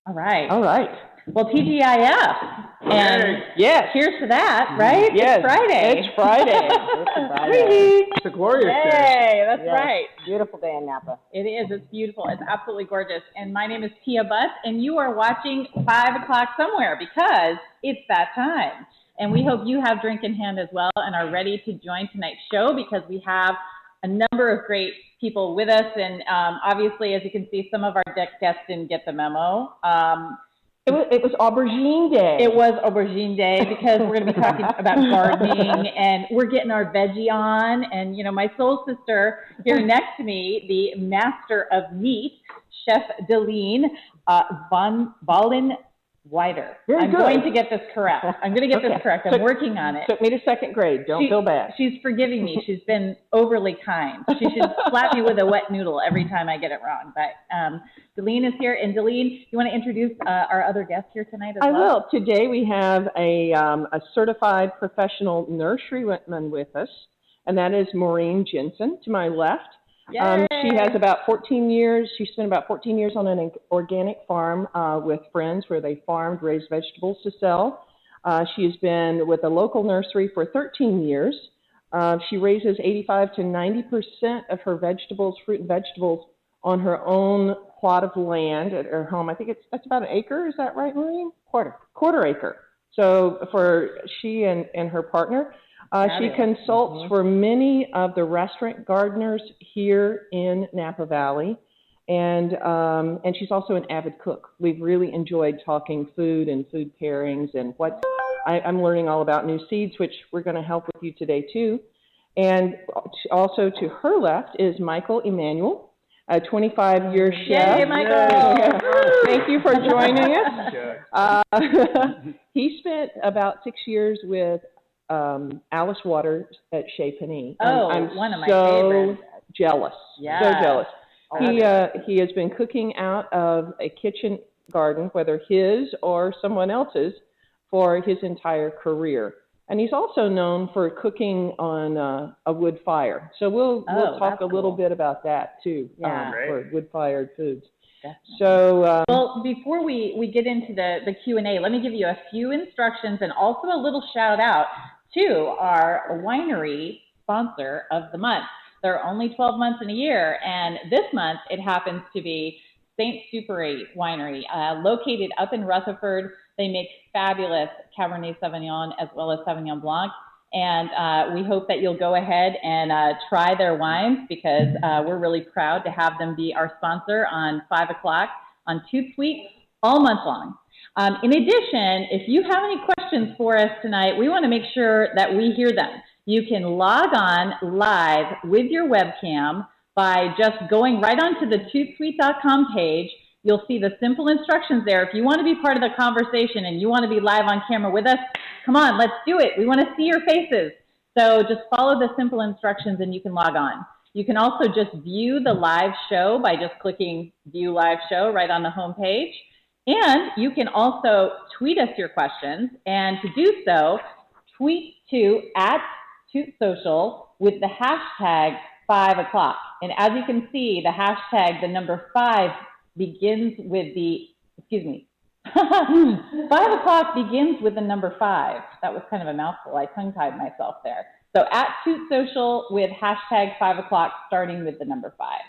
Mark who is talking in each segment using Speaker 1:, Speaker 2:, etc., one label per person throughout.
Speaker 1: All right.
Speaker 2: All right.
Speaker 1: Well, TGIF. And
Speaker 2: yes.
Speaker 1: Cheers to that, right?
Speaker 2: Yes.
Speaker 1: It's Friday.
Speaker 2: It's Friday.
Speaker 3: It's Friday.
Speaker 4: It's a glorious day.
Speaker 1: Hey, that's
Speaker 3: Yes.
Speaker 1: right.
Speaker 3: Beautiful day in Napa.
Speaker 1: It is. It's beautiful. It's absolutely gorgeous. And my name is Tia Butts, and you are watching 5 o'clock somewhere because it's that time. And we hope you have drink in hand as well and are ready to join tonight's show because we have a number of great people with us. And obviously, as you can see, some of our guests didn't get the memo.
Speaker 2: It was aubergine day.
Speaker 1: It was aubergine day because we're going to be talking about gardening and we're getting our veggie on. And, you know, my soul sister here next to me, the master of meat, Chef Deline Vallejo. I'm going to get this correct. I'm going to get this correct. I'm working on it.
Speaker 2: Took me to second grade. Don't feel bad.
Speaker 1: She's forgiving me. She's been overly kind. She should slap me with a wet noodle every time I get it wrong. But Deline is here. And Deline, you want to introduce our other guest here tonight as well?
Speaker 2: I will. Today we have a certified professional nurseryman with us, and that is Maureen Jensen to my left. She has about 14 years. She spent about 14 years on an organic farm with friends where they farmed, raised vegetables to sell. She has been with a local nursery for 13 years. She raises 85 to 90% of her vegetables, fruit and vegetables, on her own plot of land at her home. I think that's about an acre. Is that right, Maureen? Quarter acre. So for she and her partner. She consults for many of the restaurant gardeners here in Napa Valley, and she's also an avid cook. We've really enjoyed talking food and food pairings and what I'm learning all about new seeds, which we're going to help with you today too. And also to her left is Michael Emmanuel, a 25-year chef.
Speaker 1: Yay, Michael!
Speaker 2: Thank you for joining us. He spent about 6 years with Alice Waters at Chez Panisse. I'm
Speaker 1: one of my
Speaker 2: so
Speaker 1: favorites.
Speaker 2: jealous.
Speaker 1: Yeah.
Speaker 2: So jealous. He has been cooking out of a kitchen garden, whether his or someone else's, for his entire career. And he's also known for cooking on a wood fire. So we'll talk a little bit about that too, for wood-fired foods. So,
Speaker 1: well, before we get into the Q&A, let me give you a few instructions and also a little shout out to our winery sponsor of the month. There are only 12 months in a year, and this month it happens to be St. Super Winery, located up in Rutherford. They make fabulous Cabernet Sauvignon as well as Sauvignon Blanc, and we hope that you'll go ahead and try their wines because we're really proud to have them be our sponsor on 5 o'clock on Toots Week all month long. In addition, if you have any questions for us tonight, we want to make sure that we hear them. You can log on live with your webcam by just going right onto the tootsuite.com page. You'll see the simple instructions there. If you want to be part of the conversation and you want to be live on camera with us, come on, let's do it. We want to see your faces. So just follow the simple instructions and you can log on. You can also just view the live show by just clicking View Live Show right on the home page. And you can also tweet us your questions. And to do so, tweet to @TootSocial with the hashtag 5 o'clock. And as you can see, the hashtag, the number 5, begins with the, 5 o'clock begins with the number 5. That was kind of a mouthful. I tongue-tied myself there. So @TootSocial with hashtag 5 o'clock starting with the number 5.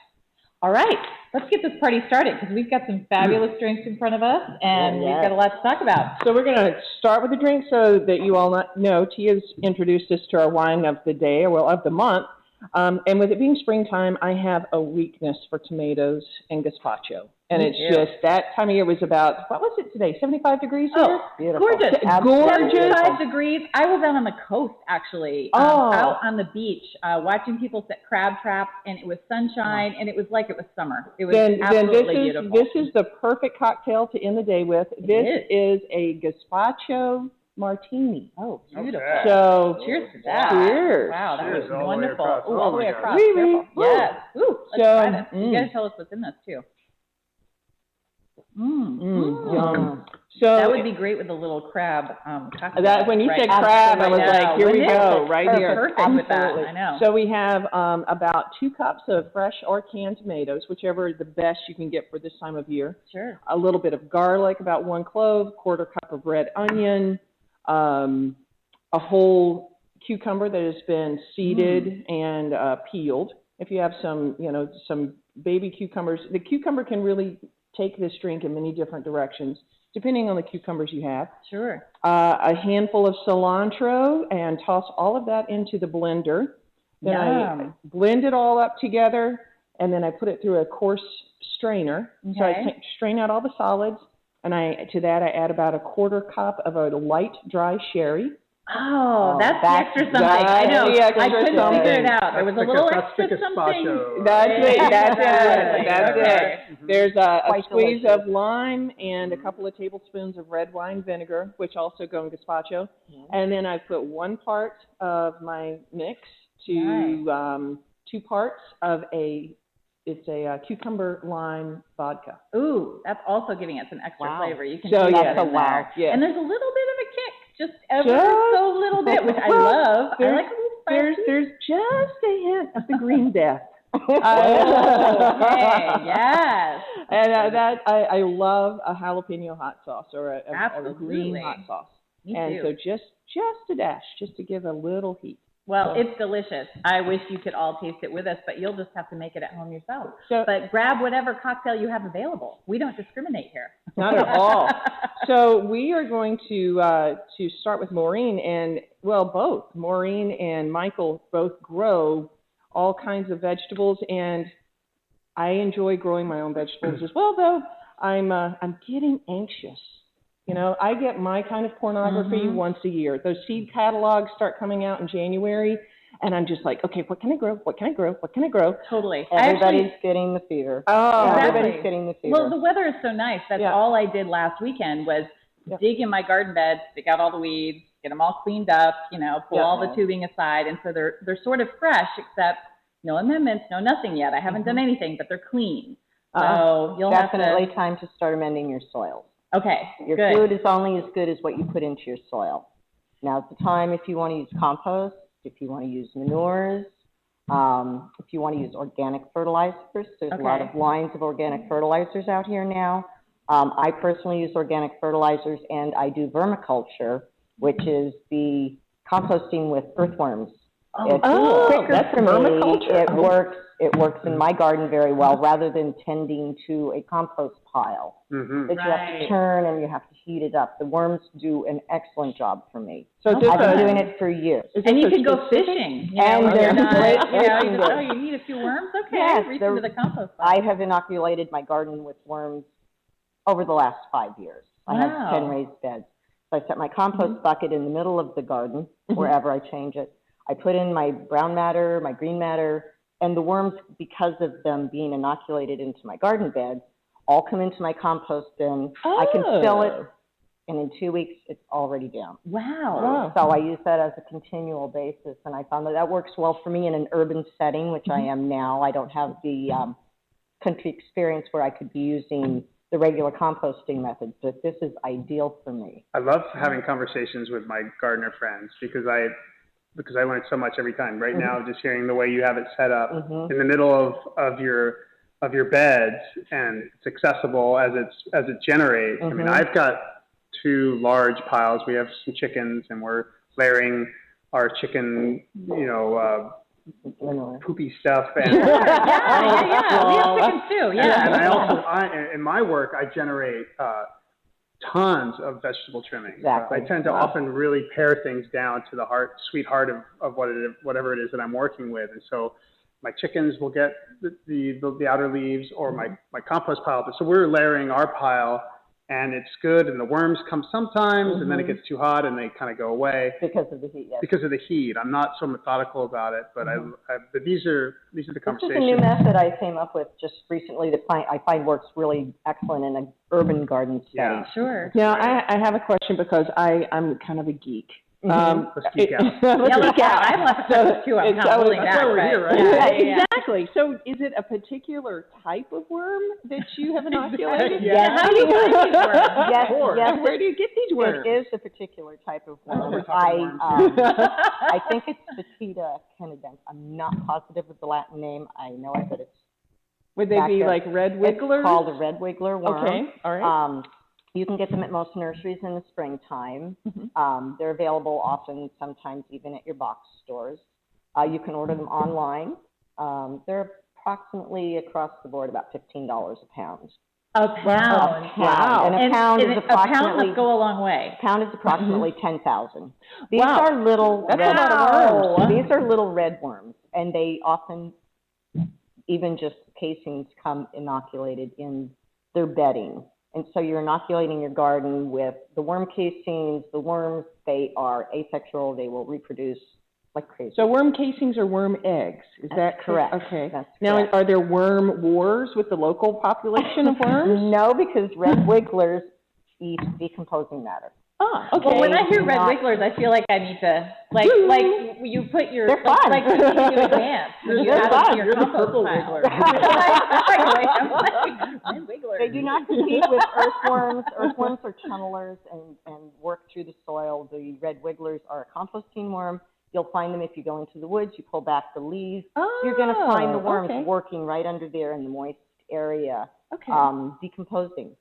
Speaker 1: All right, let's get this party started because we've got some fabulous drinks in front of us and we've got a lot to talk about.
Speaker 2: So we're going to start with the drink so that you all know Tia's introduced us to our wine of the day, or well, of the month. And with it being springtime, I have a weakness for tomatoes and gazpacho. And it's just that time of year was about, what was it today, 75 degrees here?
Speaker 1: Oh, beautiful. Gorgeous.
Speaker 2: Gorgeous.
Speaker 1: 75 degrees. I was out on the coast, actually, out on the beach, watching people set crab traps, and it was sunshine, and it was like it was summer. It was absolutely beautiful.
Speaker 2: This is the perfect cocktail to end the day with. This is a gazpacho martini.
Speaker 1: Oh, beautiful.
Speaker 4: Okay.
Speaker 2: So,
Speaker 1: cheers to that.
Speaker 2: Cheers.
Speaker 1: Wow, that
Speaker 4: Cheers
Speaker 1: was wonderful.
Speaker 4: all the way across.
Speaker 1: Careful. Yes. Ooh, let's try this. You got to tell us what's in this, too.
Speaker 2: Yum. So
Speaker 1: that would be great with a little crab cocktail.
Speaker 2: That when you
Speaker 1: right?
Speaker 2: said crab, I was
Speaker 1: Absolutely.
Speaker 2: like, here we go, right here.
Speaker 1: Perfect with that. I know.
Speaker 2: So we have about 2 cups of fresh or canned tomatoes, whichever is the best you can get for this time of year.
Speaker 1: Sure.
Speaker 2: A little bit of garlic, about 1 clove, 1/4 cup of red onion, a whole cucumber that has been seeded and peeled. If you have some, some baby cucumbers, the cucumber can really take this drink in many different directions, depending on the cucumbers you have.
Speaker 1: Sure.
Speaker 2: A handful of cilantro, and toss all of that into the blender. Then I blend it all up together, and then I put it through a coarse strainer.
Speaker 1: Okay.
Speaker 2: So I strain out all the solids, and to that I add about 1/4 cup of a light dry sherry.
Speaker 1: Oh, that's the extra something. I know. I couldn't figure it out. There was a little extra something.
Speaker 2: That's it. That's
Speaker 1: okay.
Speaker 2: it. There's a squeeze of lime and a couple of tablespoons of red wine vinegar, which also go in gazpacho. And then I put 1 part of my mix to 2 parts of a cucumber lime vodka.
Speaker 1: Ooh, that's also giving it some extra flavor. You can
Speaker 2: see that
Speaker 1: in there.
Speaker 2: Yeah.
Speaker 1: And there's a little bit of a kick, just ever so little bit, which I love. I like
Speaker 2: there's just a hint of the green death.
Speaker 1: Okay, yes.
Speaker 2: And I love a jalapeno hot sauce or a green hot sauce.
Speaker 1: Me
Speaker 2: and
Speaker 1: too.
Speaker 2: So just a dash, just to give a little heat.
Speaker 1: Well, it's delicious. I wish you could all taste it with us, but you'll just have to make it at home yourself. But grab whatever cocktail you have available. We don't discriminate here.
Speaker 2: Not at all. So we are going to start with Maureen, and both Maureen and Michael both grow all kinds of vegetables, and I enjoy growing my own vegetables as well. Though I'm getting anxious. I get my kind of pornography once a year. Those seed catalogs start coming out in January, and I'm just like, okay, what can I grow? What can I grow? What can I grow?
Speaker 1: Totally.
Speaker 3: Everybody's getting the fever.
Speaker 2: Oh,
Speaker 3: Everybody's getting the fever.
Speaker 1: Well, the weather is so nice. That's all I did last weekend was dig in my garden bed, dig out all the weeds, get them all cleaned up, pull all the tubing aside. And so they're sort of fresh, except no amendments, no nothing yet. I haven't done anything, but they're clean. So you'll
Speaker 3: definitely time to start amending your soils.
Speaker 1: Okay,
Speaker 3: your food is only as good as what you put into your soil. Now's the time if you want to use compost, if you want to use manures, if you want to use organic fertilizers. There's a lot of lines of organic fertilizers out here now. I personally use organic fertilizers, and I do vermiculture, which is the composting with earthworms. It's quicker for me. It works in my garden very well, rather than tending to a compost pile that you have to turn and you have to heat it up. The worms do an excellent job for me. So I've been doing it for years.
Speaker 1: And you can go fishing.
Speaker 3: And they're great.
Speaker 1: You need a few worms? Okay,
Speaker 3: yes,
Speaker 1: reach into the compost pile.
Speaker 3: I have inoculated my garden with worms over the last 5 years. I have 10 raised beds. So I set my compost bucket in the middle of the garden, wherever I change it. I put in my brown matter, my green matter, and the worms, because of them being inoculated into my garden beds, all come into my compost bin. I can fill it, and in 2 weeks, it's already down.
Speaker 1: Wow.
Speaker 3: So I use that as a continual basis, and I found that works well for me in an urban setting, which I am now. I don't have the country experience where I could be using the regular composting methods, but this is ideal for me.
Speaker 4: I love having conversations with my gardener friends because I learn so much every time. Right now, just hearing the way you have it set up in the middle of your beds, and it's accessible as it generates. I mean, I've got 2 large piles. We have some chickens, and we're layering our chicken, poopy stuff. And
Speaker 1: We have chickens too. Yeah.
Speaker 4: And I also, in my work, I generate tons of vegetable trimmings.
Speaker 3: Exactly.
Speaker 4: I tend to often really pare things down to the sweet heart of whatever it is that I'm working with. And so my chickens will get the outer leaves, or my compost pile. So we're layering our pile, and it's good. And the worms come sometimes, and then it gets too hot, and they kind of go away
Speaker 3: because of the heat. Yes.
Speaker 4: Because of the heat. I'm not so methodical about it, but but these are the conversations.
Speaker 3: This is a new method I came up with just recently that I find works really excellent in an urban garden setting.
Speaker 1: Sure.
Speaker 2: Now, I have a question because I'm kind of a geek.
Speaker 4: Let's geek out.
Speaker 2: Let's geek out.
Speaker 1: I'm leprechauns too. I'm not holding
Speaker 4: that's
Speaker 1: back.
Speaker 4: why we're here, right?
Speaker 1: Yeah.
Speaker 2: Exactly. So is it a particular type of worm that you have inoculated?
Speaker 3: Yes.
Speaker 1: How do you find these worms?
Speaker 3: Yes,
Speaker 2: Where do you get these worms?
Speaker 3: it is a particular type of worm.
Speaker 4: we're talking worms
Speaker 3: I think it's Fetida canadensis. I'm not positive of the Latin name. I know it, but it's
Speaker 2: Would they be like red wigglers?
Speaker 3: It's called a red wiggler worm.
Speaker 2: Okay, all right.
Speaker 3: You can get them at most nurseries in the springtime.
Speaker 2: Mm-hmm.
Speaker 3: They're available often, sometimes even at your box stores. You can order them online. They're approximately across the board about $15 a pound.
Speaker 1: A pound.
Speaker 2: Wow.
Speaker 3: And a pound is approximately.
Speaker 1: A pound must go a long way.
Speaker 3: A pound is approximately 10,000. These
Speaker 2: Wow.
Speaker 3: are little.
Speaker 2: That's a lot of worms.
Speaker 3: These are little red worms, and they often, even just casings, come inoculated in their bedding. And so you're inoculating your garden with the worm casings. The worms, they are asexual. They will reproduce like crazy.
Speaker 2: So worm casings are worm eggs. Is that
Speaker 3: correct?
Speaker 2: Okay.
Speaker 3: That's
Speaker 2: now,
Speaker 3: correct.
Speaker 2: are there worm wars with the local population of worms?
Speaker 3: No, because red wigglers eat decomposing matter.
Speaker 2: Ah, okay.
Speaker 1: Well, when I hear red wigglers, I feel like I need to, like you put your,
Speaker 3: They're fun.
Speaker 1: like when you do a dance. You add them to your compost pile. Exactly. I'm like, red wigglers.
Speaker 3: They do not compete with earthworms. Earthworms are tunnelers and work through the soil. The red wigglers are a composting worm. You'll find them if you go into the woods, you pull back the leaves.
Speaker 2: Oh,
Speaker 3: you're going to find the worms
Speaker 2: okay.
Speaker 3: working right under there in the moist area,
Speaker 2: Okay.
Speaker 3: decomposing.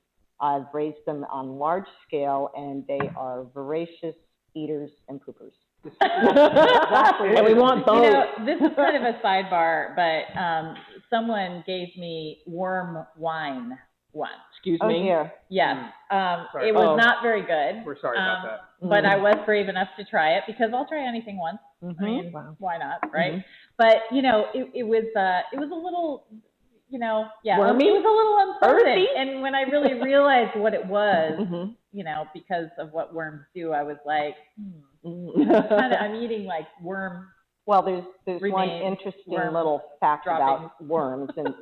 Speaker 3: I've raised them on large scale, and they are voracious eaters and poopers.
Speaker 2: And we want both.
Speaker 1: You know, this is kind of a sidebar, but someone gave me worm wine once.
Speaker 2: Excuse
Speaker 3: Oh,
Speaker 2: me.
Speaker 3: dear.
Speaker 1: Yes.
Speaker 4: Sorry.
Speaker 1: It was not very good.
Speaker 4: We're sorry about that.
Speaker 1: But I was brave enough to try it because I'll try anything once. I mean, why not, right? But, you know, it was a little, you know,
Speaker 2: Wormy?
Speaker 1: it was a little unpleasant.
Speaker 2: Earthy?
Speaker 1: And when I really realized what it was, you know, because of what worms do, I was like, I'm eating like worm.
Speaker 3: Well, there's one
Speaker 1: Remain
Speaker 3: interesting
Speaker 1: worm
Speaker 3: little fact
Speaker 1: droppings.
Speaker 3: about worms, and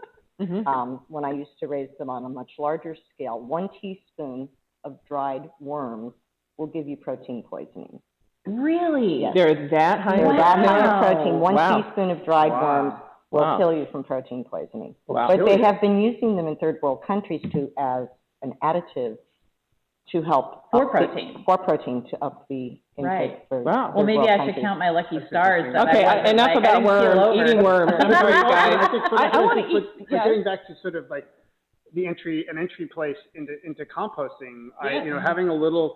Speaker 3: when I used to raise them on a much larger scale, 1 teaspoon of dried worms will give you protein poisoning.
Speaker 2: Really?
Speaker 3: Yes.
Speaker 2: They're that high?
Speaker 3: They're that high of protein. 1
Speaker 2: Wow.
Speaker 3: teaspoon of dried worms will kill you from protein poisoning. Wow. But they have been using them in third world countries as an additive to help
Speaker 1: For protein.
Speaker 3: To up the intake for
Speaker 2: Wow.
Speaker 1: Well, maybe I should
Speaker 3: countries.
Speaker 1: count my lucky stars. That
Speaker 2: Okay,
Speaker 1: I wasn't,
Speaker 2: enough
Speaker 1: like,
Speaker 2: about
Speaker 1: I didn't keel
Speaker 2: worms,
Speaker 1: over.
Speaker 2: eating worms. I'm sorry, guys.
Speaker 4: I think
Speaker 2: I want to eat.
Speaker 4: getting back to sort of like an entry place into composting. You know, having a little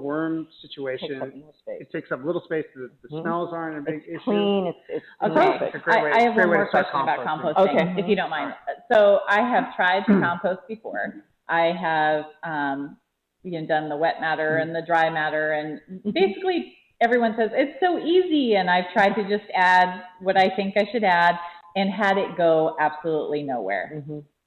Speaker 4: worm situation. It takes up little space. The smells aren't a big issue.
Speaker 3: Clean. It's
Speaker 1: Okay,
Speaker 4: It's a great way,
Speaker 1: I have one more
Speaker 4: to start
Speaker 1: question about
Speaker 4: composting.
Speaker 1: composting, if you don't mind. So I have tried to compost before. I have done the wet matter and the dry matter, and basically everyone says it's so easy, and I've tried to just add what I think I should add and had it go absolutely nowhere.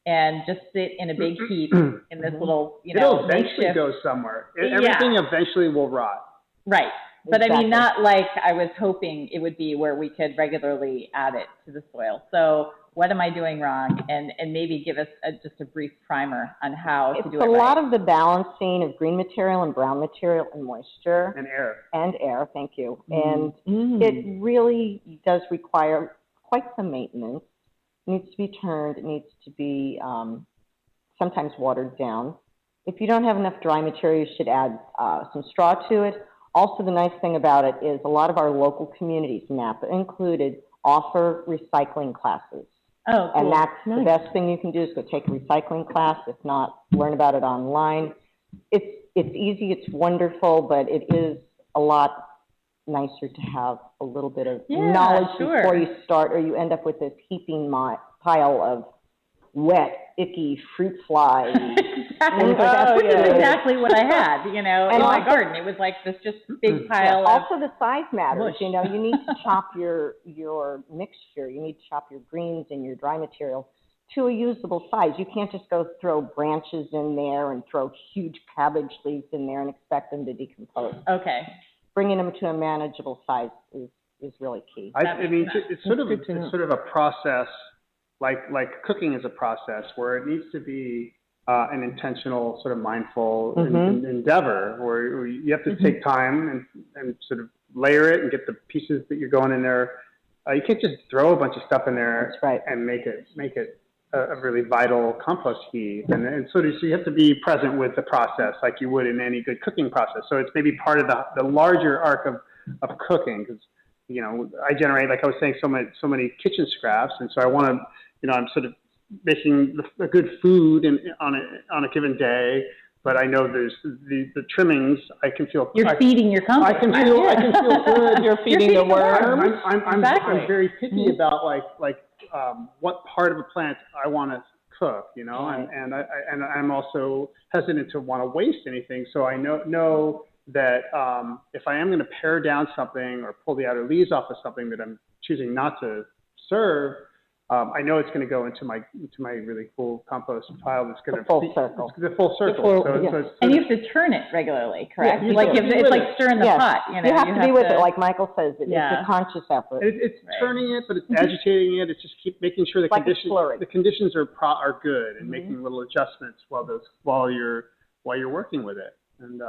Speaker 1: And just sit in a big heap in this little,
Speaker 4: It'll eventually
Speaker 1: makeshift.
Speaker 4: go somewhere. Everything eventually will rot.
Speaker 1: Right. But I
Speaker 3: Exactly.
Speaker 1: mean, not like I was hoping it would be where we could regularly add it to the soil. So what am I doing wrong? And maybe give us just a brief primer on how to do it right.
Speaker 3: It's a lot of the balancing of green material and brown material and moisture.
Speaker 4: And air.
Speaker 3: And air, thank you. And it really does require quite some maintenance. It needs to be turned. It needs to be sometimes watered down. If you don't have enough dry material, you should add some straw to it. Also, the nice thing about it is a lot of our local communities, Napa included, offer recycling classes.
Speaker 1: Oh, cool.
Speaker 3: And that's the best thing you can do is go take a recycling class. If not, learn about it online. It's easy, it's wonderful, but it is a lot nicer to have a little bit of knowledge before you start, or you end up with this heaping pile of wet, icky fruit flies.
Speaker 1: Which is exactly what I had, in my garden. It was like this just big pile of...
Speaker 3: Also, the size matters.
Speaker 1: Mush.
Speaker 3: You need to chop your mixture. You need to chop your greens and your dry material to a usable size. You can't just go throw branches in there and throw huge cabbage leaves in there and expect them to decompose.
Speaker 1: Okay.
Speaker 3: Bringing them to a manageable size is really key.
Speaker 4: I mean, it's sort of a process, like cooking is a process where it needs to be an intentional sort of mindful endeavor where you have to take time and sort of layer it and get the pieces that you're going in there. You can't just throw a bunch of stuff in there and make it a really vital compost heap. And so you have to be present with the process like you would in any good cooking process. So it's maybe part of the larger arc of cooking, because, you know, I generate, like I was saying, so many kitchen scraps. And so I want to, you know, I'm sort of making a good food on a given day. But I know there's the trimmings. I can feel
Speaker 1: you're feeding your compost.
Speaker 4: I can feel good.
Speaker 2: You're feeding the worms.
Speaker 4: I'm very picky about what part of a plant I want to cook, you know, and I'm also hesitant to want to waste anything. So I know that if I am going to pare down something or pull the outer leaves off of something that I'm choosing not to serve, I know it's going to go into my really cool compost pile. That's going to
Speaker 3: full circle.
Speaker 4: The full circle.
Speaker 1: And you have to turn it regularly, correct?
Speaker 4: Yeah,
Speaker 1: it's like stirring the pot. You know,
Speaker 3: you have to be with it, like Michael says. It's a conscious effort.
Speaker 4: It's turning it, but it's agitating it. It's just keep making sure the conditions are good, and making little adjustments while you're working with it. And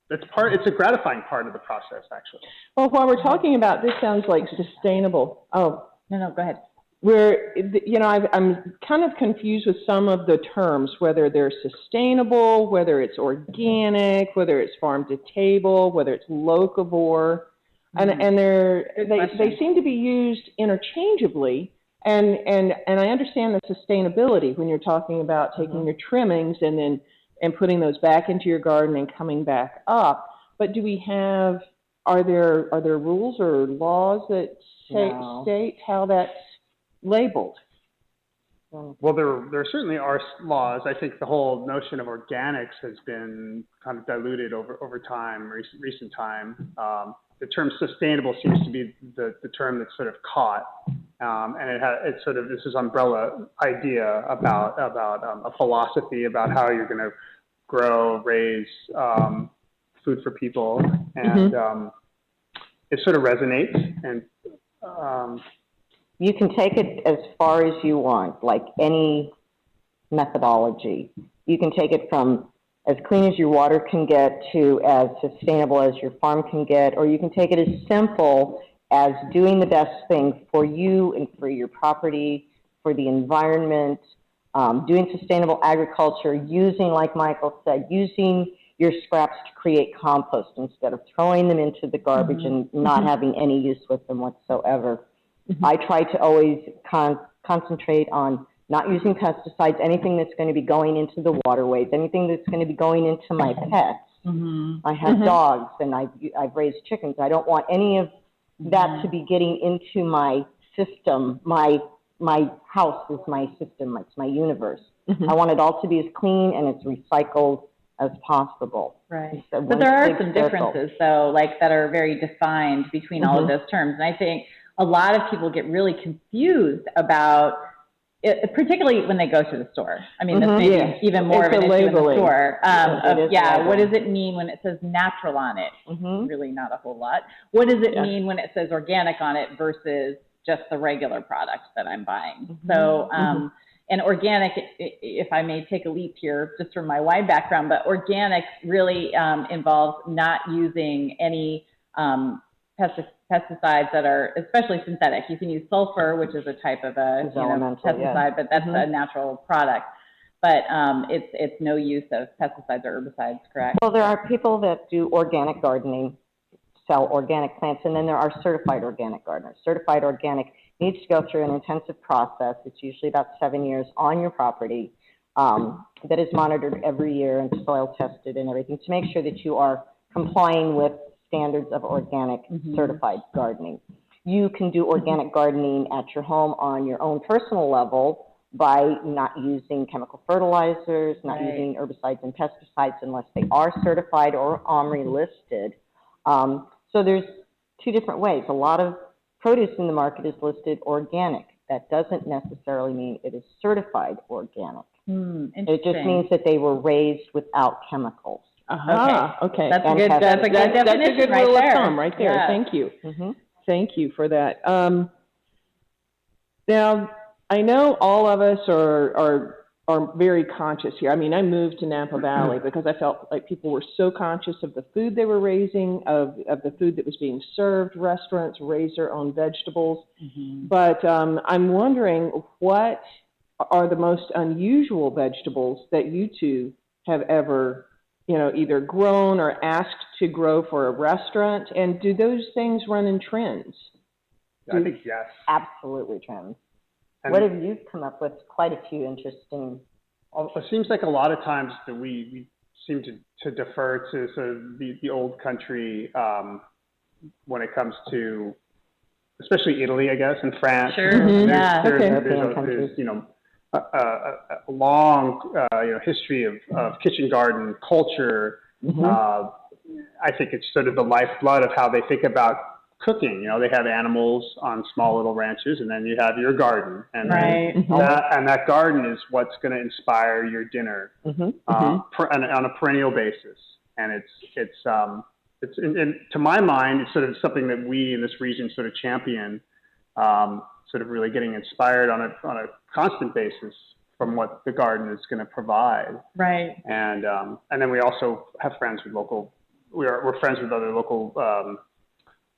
Speaker 4: it's a gratifying part of the process, actually.
Speaker 2: Well, while we're talking about this, sounds like sustainable. Oh
Speaker 1: no, go ahead.
Speaker 2: I'm kind of confused with some of the terms, whether they're sustainable, whether it's organic, whether it's farm to table, whether it's locavore, and they seem to be used interchangeably. And I understand the sustainability when you're talking about taking your trimmings and putting those back into your garden and coming back up. But are there rules or laws that state how that's labeled?
Speaker 4: Well, there certainly are laws. I think the whole notion of organics has been kind of diluted over time, recent time. The term sustainable seems to be the term that's sort of caught, and it's sort of this umbrella idea about a philosophy about how you're going to grow, raise food for people, and it sort of resonates. And
Speaker 3: you can take it as far as you want, like any methodology. You can take it from as clean as your water can get to as sustainable as your farm can get, or you can take it as simple as doing the best thing for you and for your property, for the environment, doing sustainable agriculture, using, like Michael said, using your scraps to create compost instead of throwing them into the garbage and not having any use with them whatsoever. I try to always concentrate on not using pesticides, anything that's going to be going into the waterways, anything that's going to be going into my pets. I have dogs and I've raised chickens. I don't want any of that to be getting into my system. My house is my system. It's my universe. I want it all to be as clean and as recycled as possible.
Speaker 1: Right. But there are some differences, though, like that are very defined between all of those terms. And I think a lot of people get really confused about it, particularly when they go to the store. I mean, this may be even more of an issue in the store. What does it mean when it says natural on it? Really not a whole lot. What does it mean when it says organic on it versus just the regular products that I'm buying? So, and organic, if I may take a leap here, just from my wide background, but organic really involves not using any pesticides that are especially synthetic. You can use sulfur, which is a type of a pesticide, but that's a natural product. But it's no use of pesticides or herbicides, correct?
Speaker 3: Well, there are people that do organic gardening, sell organic plants, and then there are certified organic gardeners. Certified organic needs to go through an intensive process. It's usually about 7 years on your property that is monitored every year and soil tested and everything to make sure that you are complying with standards of organic certified gardening. You can do organic gardening at your home on your own personal level by not using chemical fertilizers, not using herbicides and pesticides unless they are certified or OMRI listed. So there's two different ways. A lot of produce in the market is listed organic. That doesn't necessarily mean it is certified organic. It just means that they were raised without chemicals.
Speaker 2: Okay.
Speaker 1: That's a good definition.
Speaker 2: That's a good rule of thumb right there.
Speaker 1: Yeah.
Speaker 2: Thank you. Thank you for that. Now, I know all of us are are very conscious here. I mean, I moved to Napa Valley because I felt like people were so conscious of the food they were raising, of the food that was being served. Restaurants raise their own vegetables. But I'm wondering, what are the most unusual vegetables that you two have ever, either grown or asked to grow for a restaurant? And do those things run in trends?
Speaker 4: I think yes.
Speaker 3: Absolutely trends.
Speaker 4: And
Speaker 3: what have you come up with? Quite a few interesting.
Speaker 4: It seems like a lot of times that we seem to defer to sort of the old country when it comes to, especially Italy, I guess, and France.
Speaker 1: Sure.
Speaker 4: There's a long history of kitchen garden culture. I think it's sort of the lifeblood of how they think about cooking. They have animals on small little ranches, and then you have your garden, and that garden is what's going to inspire your dinner on a perennial basis. And it's to my mind, it's sort of something that we in this region sort of champion, sort of really getting inspired on a constant basis from what the garden is going to provide.
Speaker 1: Right.
Speaker 4: And then we also have friends with local. We're friends with other local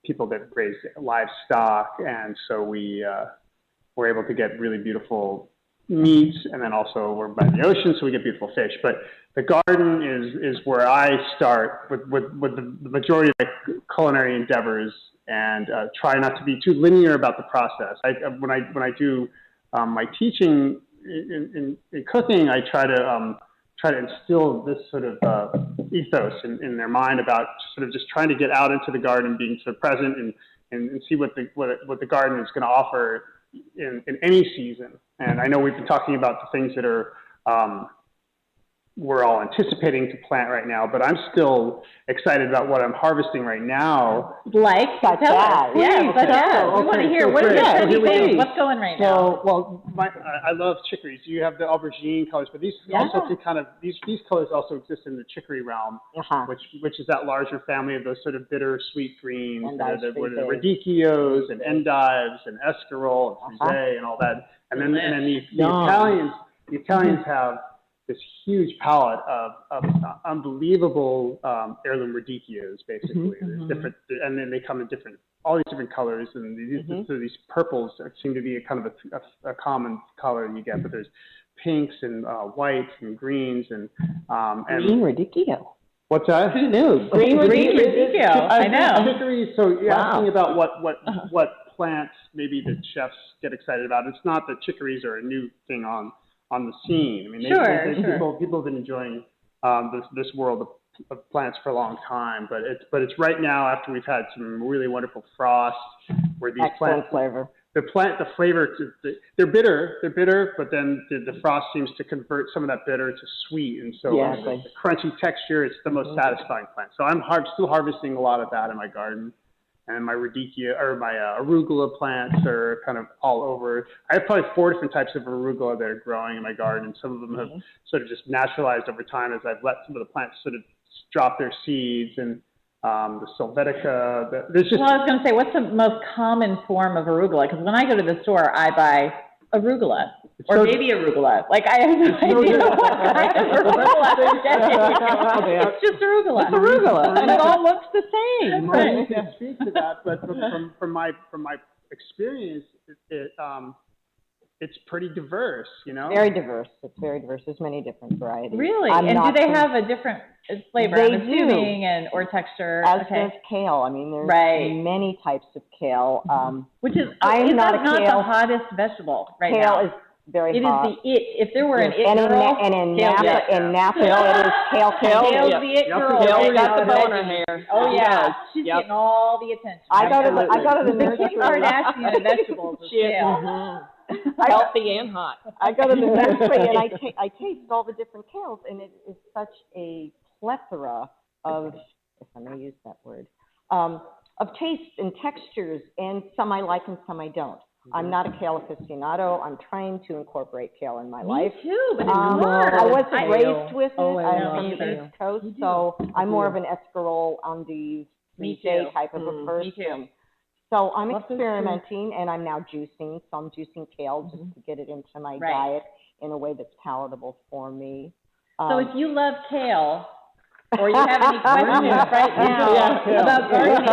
Speaker 4: people that raise livestock, and so we're able to get really beautiful meats, and then also we're by the ocean, so we get beautiful fish. But the garden is where I start with the majority of my culinary endeavors, and try not to be too linear about the process. When I do my teaching in cooking, I try to instill this sort of ethos in their mind about sort of just trying to get out into the garden, being sort of present and see what the garden is going to offer in any season. And I know we've been talking about the things that are we're all anticipating to plant right now, but I'm still excited about what I'm harvesting right now.
Speaker 1: Like, tell us. Yeah, we want to hear. What is it? What's going right now?
Speaker 4: Well, I love chicories. You have the aubergine colors, but these also can these colors also exist in the chicory realm, which is that larger family of those sort of bitter sweet greens, the radicchios and endives and escarole and frisee and all that. And then the Italians have this huge palette of unbelievable heirloom radicchios, basically. There's different, and then they come in all these different colors, and these purples seem to be a kind of a common color you get, but there's pinks and whites and greens and
Speaker 2: green radicchio.
Speaker 4: What's that?
Speaker 2: Who knew?
Speaker 1: Green radicchio. I know.
Speaker 4: Chicory. So you're asking about what plants maybe that chefs get excited about. It's not that chicories are a new thing on the scene. I mean, people have been enjoying this world of plants for a long time, but it's right now after we've had some really wonderful frost where these plants
Speaker 3: flavor.
Speaker 4: The flavor, they're bitter, but then the frost seems to convert some of that bitter to sweet, and so the crunchy texture, it's the most satisfying plant. So I'm still harvesting a lot of that in my garden. And my radicchia or my arugula plants are kind of all over. I have probably 4 different types of arugula that are growing in my garden. Some of them have sort of just naturalized over time as I've let some of the plants sort of drop their seeds. And the Sylvetica, there's just...
Speaker 1: Well, I was going to say, what's the most common form of arugula? Because when I go to the store, I buy arugula. Or maybe arugula. Like, I have no idea what kind of arugula I'm getting. It's just arugula.
Speaker 2: It's arugula. And it all looks the same.
Speaker 4: Right. You can speak to that, but from my experience, it's pretty diverse,
Speaker 3: Very diverse. It's very diverse. There's many different varieties.
Speaker 1: Really? And do they have a different flavor?
Speaker 3: They
Speaker 1: I'm assuming, or texture.
Speaker 3: As does kale. I mean, there's many types of kale.
Speaker 1: Which is not the hottest vegetable right now.
Speaker 3: Kale is very hot.
Speaker 1: It is the it. If there were an it girl,
Speaker 3: in Napa, it is kale.
Speaker 1: Kale's the it girl.
Speaker 2: Kale's got the bow in her hair.
Speaker 1: Oh yeah, she's getting all the attention.
Speaker 3: I go to the nursery.
Speaker 1: Kim Kardashian of vegetables is kale.
Speaker 2: Healthy and hot.
Speaker 3: I go to the nursery and I taste all the different kales, and it is such a plethora of, if I may use that word, of tastes and textures, and some I like and some I don't. I'm not a kale aficionado. I'm trying to incorporate kale in my life.
Speaker 1: Me too, but it's hard.
Speaker 3: I wasn't raised with it.
Speaker 1: I'm
Speaker 3: from the East Coast, so I'm more of an escarole on the frisee type of a person.
Speaker 1: Me too.
Speaker 3: So I'm experimenting, and I'm now juicing. So I'm juicing kale just to get it into my diet in a way that's palatable for me.
Speaker 1: So if you love kale, or you have any questions right now about gardening,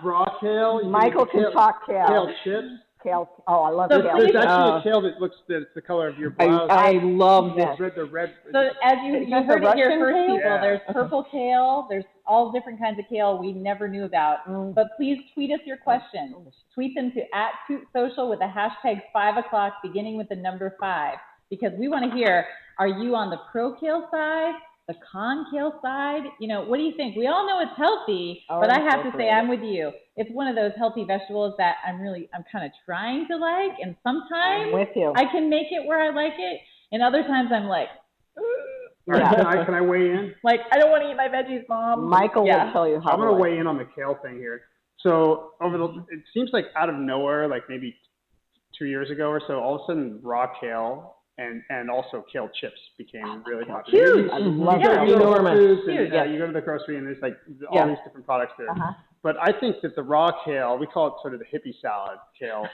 Speaker 5: raw kale.
Speaker 3: Michael can talk kale.
Speaker 5: Kale chips.
Speaker 3: Kale. Oh, I love
Speaker 1: So
Speaker 3: kale.
Speaker 5: There's actually a kale that's the color of your blouse.
Speaker 2: I love this.
Speaker 5: The red.
Speaker 1: So as you heard it here first,
Speaker 2: kale?
Speaker 1: people, there's purple kale, there's all different kinds of kale we never knew about. But please tweet us your questions. Tweet them to @TootSocial with the hashtag 5 o'clock, beginning with the number 5, because we want to hear, are you on the pro kale side, the con kale side? You know, what do you think? We all know it's healthy, but I have to say I'm with you. It's one of those healthy vegetables that I'm kind of trying to like, and sometimes
Speaker 3: I'm with you.
Speaker 1: I can make it where I like it, and other times I'm like,
Speaker 4: Can I weigh in?
Speaker 1: like, I don't want to eat my veggies, Mom.
Speaker 3: Michael will tell you how.
Speaker 4: I'm going to weigh in on the kale thing here. So it seems like out of nowhere, like maybe 2 years ago or so, all of a sudden raw kale and also kale chips became really popular.
Speaker 1: Huge.
Speaker 3: I love
Speaker 4: You
Speaker 3: that.
Speaker 4: go to Whole Foods and,
Speaker 1: Huge.
Speaker 4: you go to the grocery and there's like all these different products there. But I think that the raw kale, we call it sort of the hippie salad kale.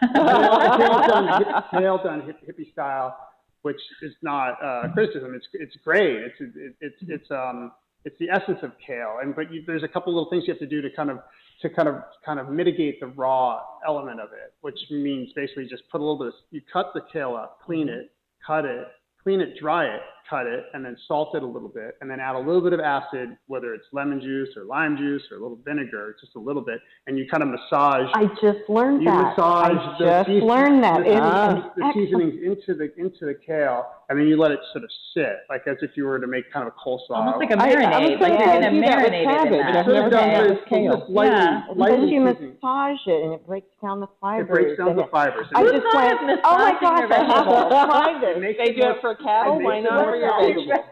Speaker 4: Kale done hippie style, which is not criticism. It's great. It's the essence of kale. But there's a couple little things you have to do to kind of mitigate the raw element of it, which means basically just put a little bit you cut the kale up, clean it, cut it, clean it, dry it, cut it, and then salt it a little bit, and then add a little bit of acid, whether it's lemon juice or lime juice or a little vinegar, just a little bit, and you kind of massage.
Speaker 3: I just learned that.
Speaker 4: The seasonings into the kale, and then you let it sort of sit, like as if you were to make kind of a coleslaw.
Speaker 1: Almost like a marinade. Like you're going to marinate it in that.
Speaker 2: I've never done that with kale.
Speaker 3: Then you massage it, and it breaks down the fibers.
Speaker 4: It breaks down the fibers.
Speaker 3: I just went, oh my gosh, I have to try this.
Speaker 2: They do it for cattle, why not for your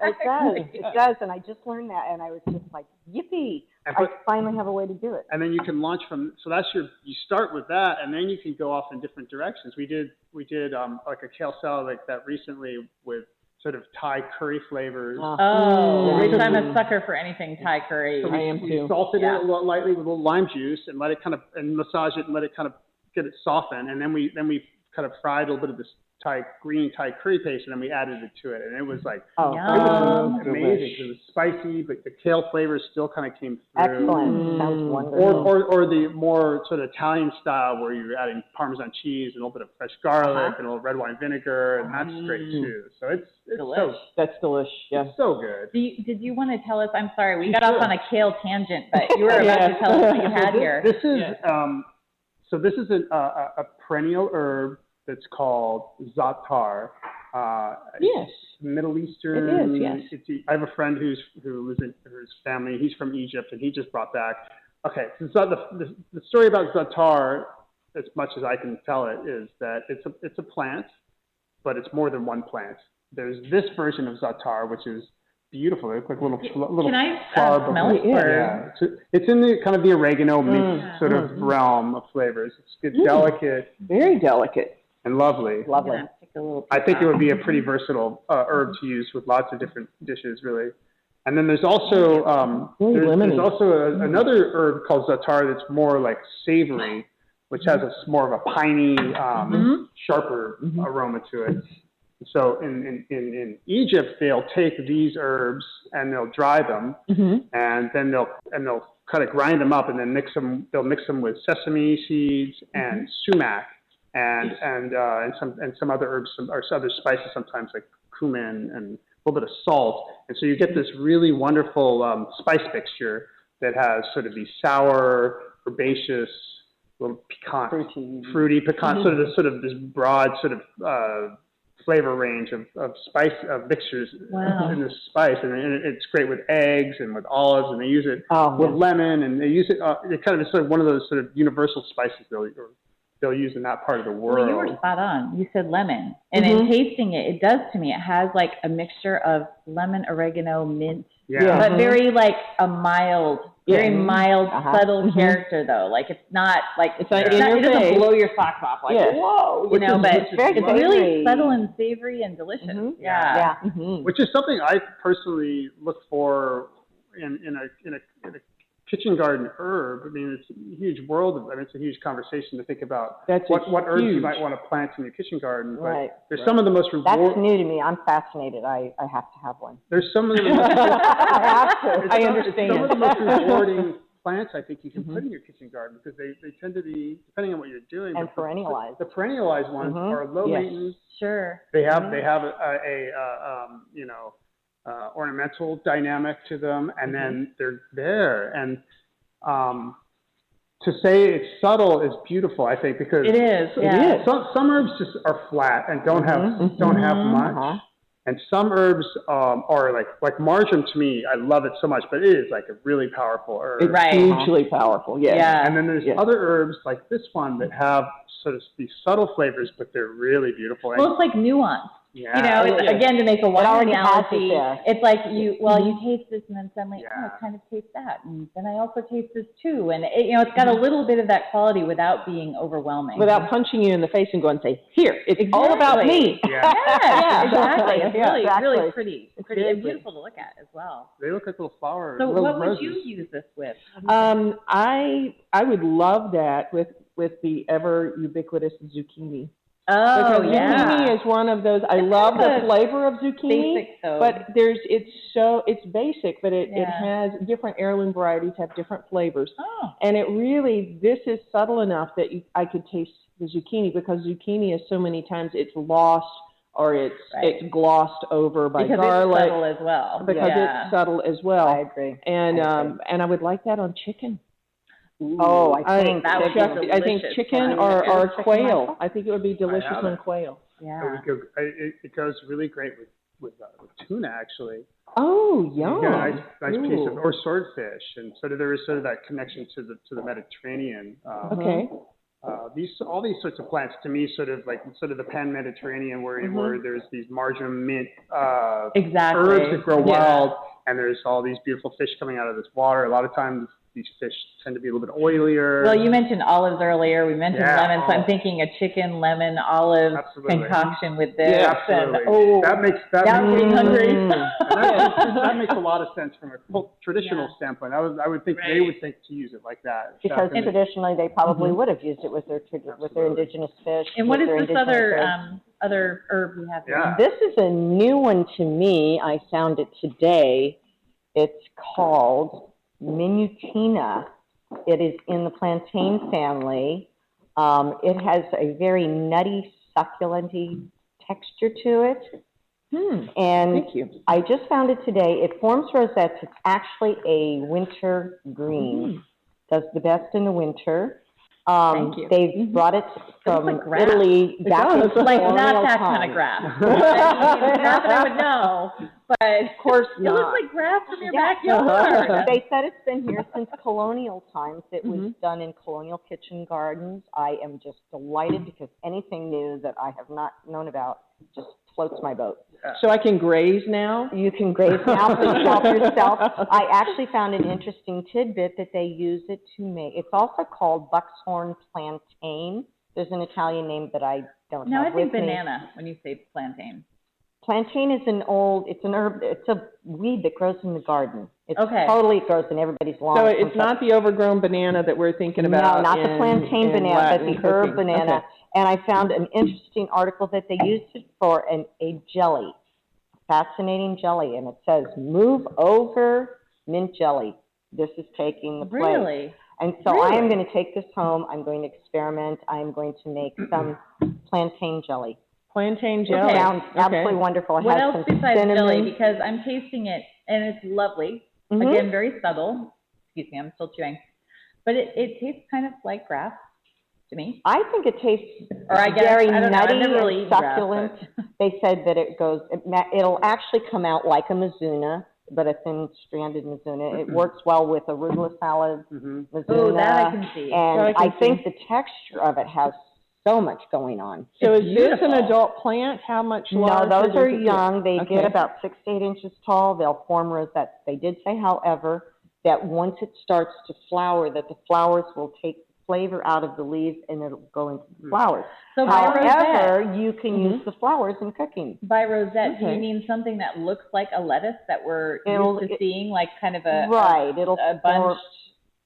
Speaker 2: vegetables?
Speaker 3: It does, and I just learned that, and I was just like, yippee! I finally have a way to do it.
Speaker 4: And then you can launch from. So that's you start with that, and then you can go off in different directions. We did like a kale salad like that recently with sort of Thai curry flavors.
Speaker 1: I'm a sucker for anything Thai curry.
Speaker 4: So
Speaker 2: I am too.
Speaker 4: We salted it a little lightly with a little lime juice and let it and massage it and let it kind of get it soften, and then we kind of fried a little bit of this green Thai curry paste, and then we added it to it, and it was like it was amazing. It was spicy, but the kale flavors still kind of came through.
Speaker 3: Excellent, sounds wonderful.
Speaker 4: Or the more sort of Italian style where you're adding Parmesan cheese and a little bit of fresh garlic and a little red wine vinegar, and that's great too. So it's
Speaker 1: delicious.
Speaker 2: That's delicious. Yeah,
Speaker 4: it's so good.
Speaker 1: Did you want to tell us? I'm sorry, we got off on a kale tangent, but you were about to tell us what you had here.
Speaker 4: This is a perennial herb that's called za'atar.
Speaker 2: Yes.
Speaker 4: Middle Eastern.
Speaker 2: It is, yes.
Speaker 4: I have a friend who lives in his family. He's from Egypt, and he just brought back. Okay, so the story about za'atar, as much as I can tell it, is that it's a plant, but it's more than one plant. There's this version of za'atar, which is beautiful. It's like little
Speaker 1: Can I
Speaker 4: flower
Speaker 1: smell it?
Speaker 4: Yeah, it's in the kind of the oregano mint sort of realm of flavors. It's delicate,
Speaker 2: very delicate.
Speaker 4: and lovely. I think it would be a pretty versatile herb to use with lots of different dishes, really. And then there's also another herb called za'atar that's more like savory, which has more of a piney, sharper aroma to it. So in Egypt, they'll take these herbs and they'll dry them, and then they'll kind of grind them up and then they'll mix them with sesame seeds and sumac. And some other herbs or other spices, sometimes like cumin and a little bit of salt, and so you get this really wonderful spice mixture that has sort of these sour, herbaceous, little piquant, fruity piquant, sort of this broad sort of flavor range of spice mixtures in this spice, and it's great with eggs and with olives, and they use it with lemon, and they use it. It kind of is sort of one of those sort of universal spices they'll use in that part of the world.
Speaker 1: Well, you were spot on. You said lemon. And in tasting it, it does to me, it has like a mixture of lemon, oregano, mint, but very like a mild, subtle character though. Like it's not like, it doesn't blow your socks off. Like, whoa, you know, but it's really subtle and savory and delicious.
Speaker 4: Which is something I personally look for in a kitchen garden herb, I mean, it's a huge world of it. It's a huge conversation to think about what herbs you might want to plant in your kitchen garden. But
Speaker 3: Right.
Speaker 4: there's some of the most
Speaker 3: That's new to me. I'm fascinated. I have to have one.
Speaker 4: There's some of the most
Speaker 3: I have to.
Speaker 2: I understand.
Speaker 4: Some of the most rewarding plants I think you can put in your kitchen garden because they tend to be, depending on what you're doing.
Speaker 3: And perennialized.
Speaker 4: The perennialized ones are low maintenance.
Speaker 1: Sure.
Speaker 4: They have ornamental dynamic to them, and then they're there. And to say it's subtle is beautiful, I think, because
Speaker 1: it is. Yeah.
Speaker 2: It is.
Speaker 4: Some herbs just are flat and don't have much. And some herbs are like marjoram. To me, I love it so much, but it is like a really powerful herb.
Speaker 2: It's hugely powerful. Yes.
Speaker 1: Yeah.
Speaker 4: And then there's other herbs like this one that have sort of these subtle flavors, but they're really beautiful.
Speaker 1: Well, it's like nuance.
Speaker 4: Yeah.
Speaker 1: You know, it's, again, to make a wine analogy, it's like you taste this and then suddenly, oh, I kind of taste that. And then I also taste this too. And, it's got a little bit of that quality without being overwhelming.
Speaker 2: Without punching you in the face and going, say, here, it's all about me.
Speaker 4: Yeah.
Speaker 1: Exactly. It's really pretty and beautiful to look at as well.
Speaker 4: They look like little flowers.
Speaker 1: So
Speaker 4: little
Speaker 1: what
Speaker 4: roses.
Speaker 1: would you use this with?
Speaker 2: I would love that with the ever ubiquitous zucchini.
Speaker 1: Oh,
Speaker 2: because zucchini is one of those. I love the flavor of zucchini, but it's basic, but it has different heirloom varieties have different flavors, and this is subtle enough that I could taste the zucchini because zucchini is so many times it's lost or it's glossed over by garlic.
Speaker 1: Because it's subtle as well.
Speaker 2: Because it's subtle as well.
Speaker 3: I agree.
Speaker 2: And I would like that on chicken.
Speaker 3: Ooh, I think
Speaker 1: that would be delicious.
Speaker 2: I think chicken or quail. I think it would be delicious on quail.
Speaker 1: Yeah.
Speaker 4: It goes really great with tuna, actually.
Speaker 2: Oh, yum!
Speaker 4: You get a nice piece of or swordfish, and there is sort of that connection to the Mediterranean.
Speaker 2: Okay.
Speaker 4: All these sorts of plants to me sort of the pan-Mediterranean where there's these marjoram mint herbs that grow wild, and there's all these beautiful fish coming out of this water. A lot of times these fish tend to be a little bit oilier.
Speaker 1: Well, you mentioned olives earlier. We mentioned lemons. So I'm thinking a chicken, lemon, olive concoction with this.
Speaker 4: Yeah, absolutely.
Speaker 1: And,
Speaker 4: that makes me hungry. That makes a lot of sense from a traditional standpoint. I would think they would think to use it like that.
Speaker 3: Because traditionally they probably would have used it with their indigenous fish.
Speaker 1: And what is this other herb we have here?
Speaker 3: Yeah. This is a new one to me. I found it today. It's called Minutina. It is in the plantain family. It has a very nutty, succulent-y texture to it. And
Speaker 2: thank you.
Speaker 3: I just found it today. It forms rosettes. It's actually a winter green. Does the best in the winter.
Speaker 1: Thank you.
Speaker 3: They brought it from Italy back in
Speaker 1: colonial not that kind of grass. Not that I would know, but
Speaker 3: of course not.
Speaker 1: It looks like grass from your backyard.
Speaker 3: They said it's been here since colonial times. It was done in colonial kitchen gardens. I am just delighted because anything new that I have not known about just floats my boat.
Speaker 2: So I can graze now?
Speaker 3: You can graze now for yourself. I actually found an interesting tidbit that they use it to make. It's also called buckshorn plantain. There's an Italian name that I don't have with me.
Speaker 1: I think banana when you say plantain.
Speaker 3: Plantain is an herb, it's a weed that grows in the garden. It grows in everybody's lawn.
Speaker 2: So it's not the overgrown banana that we're thinking about.
Speaker 3: No, not the plantain banana, but the herb banana.
Speaker 2: Okay.
Speaker 3: And I found an interesting article that they used it for a jelly, fascinating jelly, and it says, "Move over mint jelly." This is taking the place.
Speaker 1: Really?
Speaker 3: And so I am going to take this home. I'm going to experiment. I'm going to make some plantain jelly.
Speaker 2: Plantain jelly.
Speaker 3: It sounds absolutely wonderful. It
Speaker 1: what
Speaker 3: has
Speaker 1: else
Speaker 3: some
Speaker 1: besides
Speaker 3: cinnamon.
Speaker 1: jelly? Because I'm tasting it, and it's lovely. Again, very subtle. Excuse me, I'm still chewing. But it tastes kind of like grass to me.
Speaker 3: I think it tastes
Speaker 1: I
Speaker 3: very
Speaker 1: don't
Speaker 3: nutty
Speaker 1: know. I've never really
Speaker 3: and succulent. They said that it'll actually come out like a mizuna, but a thin stranded mizuna. It works well with arugula salad, mizuna.
Speaker 1: Oh, that I can see.
Speaker 3: And I think the texture of it has so much going on.
Speaker 2: So is this an adult plant? How much larger?
Speaker 3: No, those are young. They get about 6 to 8 inches tall. They'll form rosettes. They did say, however, that once it starts to flower, that the flowers will take the flavor out of the leaves and it'll go into the flowers. So however, you can use the flowers in cooking.
Speaker 1: By rosette, do you mean something that looks like a lettuce that we're used to seeing, like kind of a bunched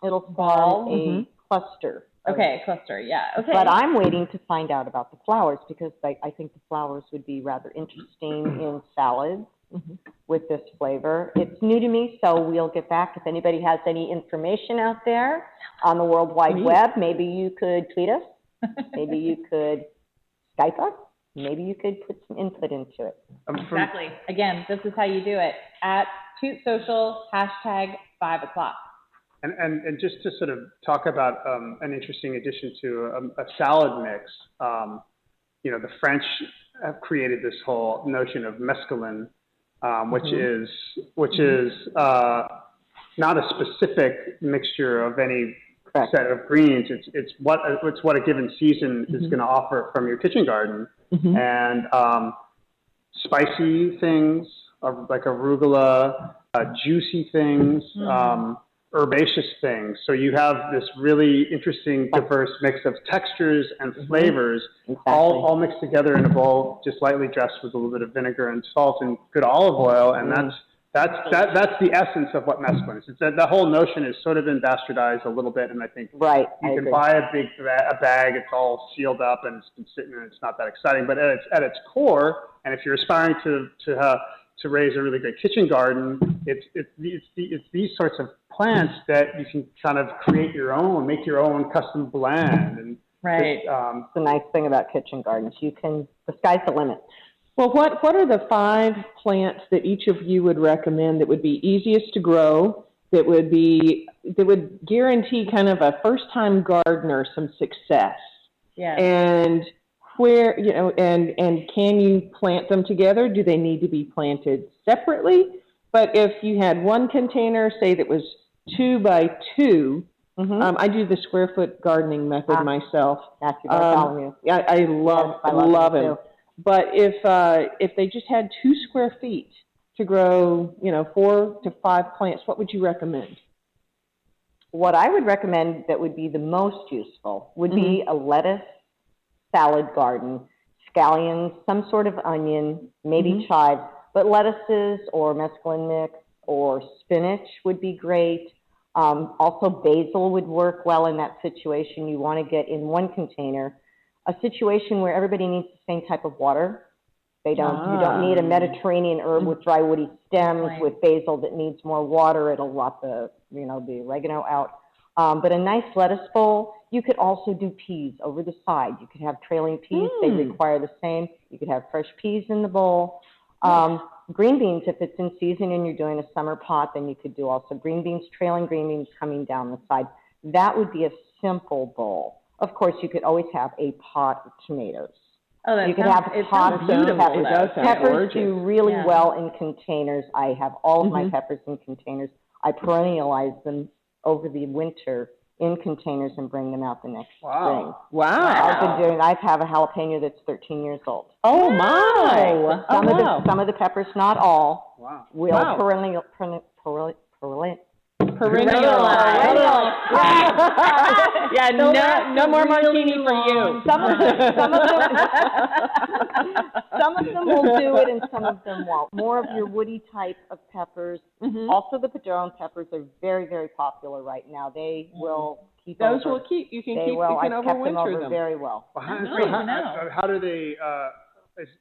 Speaker 3: It'll
Speaker 1: ball?
Speaker 3: form a cluster.
Speaker 1: Okay, cluster, yeah, okay.
Speaker 3: But I'm waiting to find out about the flowers because I think the flowers would be rather interesting in salads with this flavor. It's new to me, so we'll get back. If anybody has any information out there on the World Wide Web, maybe you could tweet us. Maybe you could Skype us. Maybe you could put some input into it.
Speaker 1: Exactly. Again, this is how you do it. At Toot Social, #5 o'clock.
Speaker 4: And just to sort of talk about an interesting addition to a salad mix, you know, the French have created this whole notion of mesclun, which is not a specific mixture of any set of greens. It's what a given season is going to offer from your kitchen garden, and spicy things like arugula, juicy things. Herbaceous things. So you have this really interesting, diverse mix of textures and flavors, all mixed together in a bowl, just lightly dressed with a little bit of vinegar and salt and good olive oil, and that's the essence of what mesclun is. It's that the whole notion has sort of been bastardized a little bit, and I think you can buy a bag, it's all sealed up and it's been sitting and it's not that exciting. But at its core, and if you're aspiring to raise a really great kitchen garden, it's these sorts of plants that you can kind of create your own, make your own custom blend. And
Speaker 1: right.
Speaker 3: It's the nice thing about kitchen gardens. The sky's the limit.
Speaker 2: Well, what are the 5 plants that each of you would recommend that would be easiest to grow, that would guarantee kind of a first-time gardener some success?
Speaker 1: Yeah.
Speaker 2: And where, you know, and can you plant them together? Do they need to be planted separately? But if you had one container, say that was 2 by 2, I do the square foot gardening method myself. I love it. But if they just had 2 square feet to grow, you know, 4 to 5 plants, what would you recommend?
Speaker 3: What I would recommend that would be the most useful would be a lettuce salad garden, scallions, some sort of onion, maybe chives, but lettuces or mesclun mix or spinach would be great. Also basil would work well in that situation. You want to get in one container a situation where everybody needs the same type of water. You don't need a Mediterranean herb with dry woody stems with basil that needs more water. It'll rot the oregano out. But a nice lettuce bowl. You could also do peas over the side. You could have trailing peas. They require the same. You could have fresh peas in the bowl. Green beans, if it's in season and you're doing a summer pot, then you could do also green beans, trailing green beans coming down the side. That would be a simple bowl. Of course, you could always have a pot of tomatoes.
Speaker 1: Oh,
Speaker 3: you could have pots of peppers. Peppers do really well in containers. I have all of my peppers in containers. I perennialize them over the winter in containers and bring them out the next spring.
Speaker 2: Wow.
Speaker 3: I have a jalapeno that's 13 years old.
Speaker 2: Oh, my.
Speaker 3: Some of the peppers, not all, will perennialize.
Speaker 2: Yeah, no more martini for you.
Speaker 3: Some of them will do it and some of them won't. More of your woody type of peppers. Also, the padron peppers are very, very popular right now. They will keep
Speaker 2: Those
Speaker 3: over.
Speaker 2: will keep. You can
Speaker 3: they
Speaker 2: keep.
Speaker 3: will.
Speaker 2: You can
Speaker 3: I've kept them
Speaker 2: overwinter
Speaker 3: over
Speaker 2: them
Speaker 3: very well.
Speaker 4: How do they?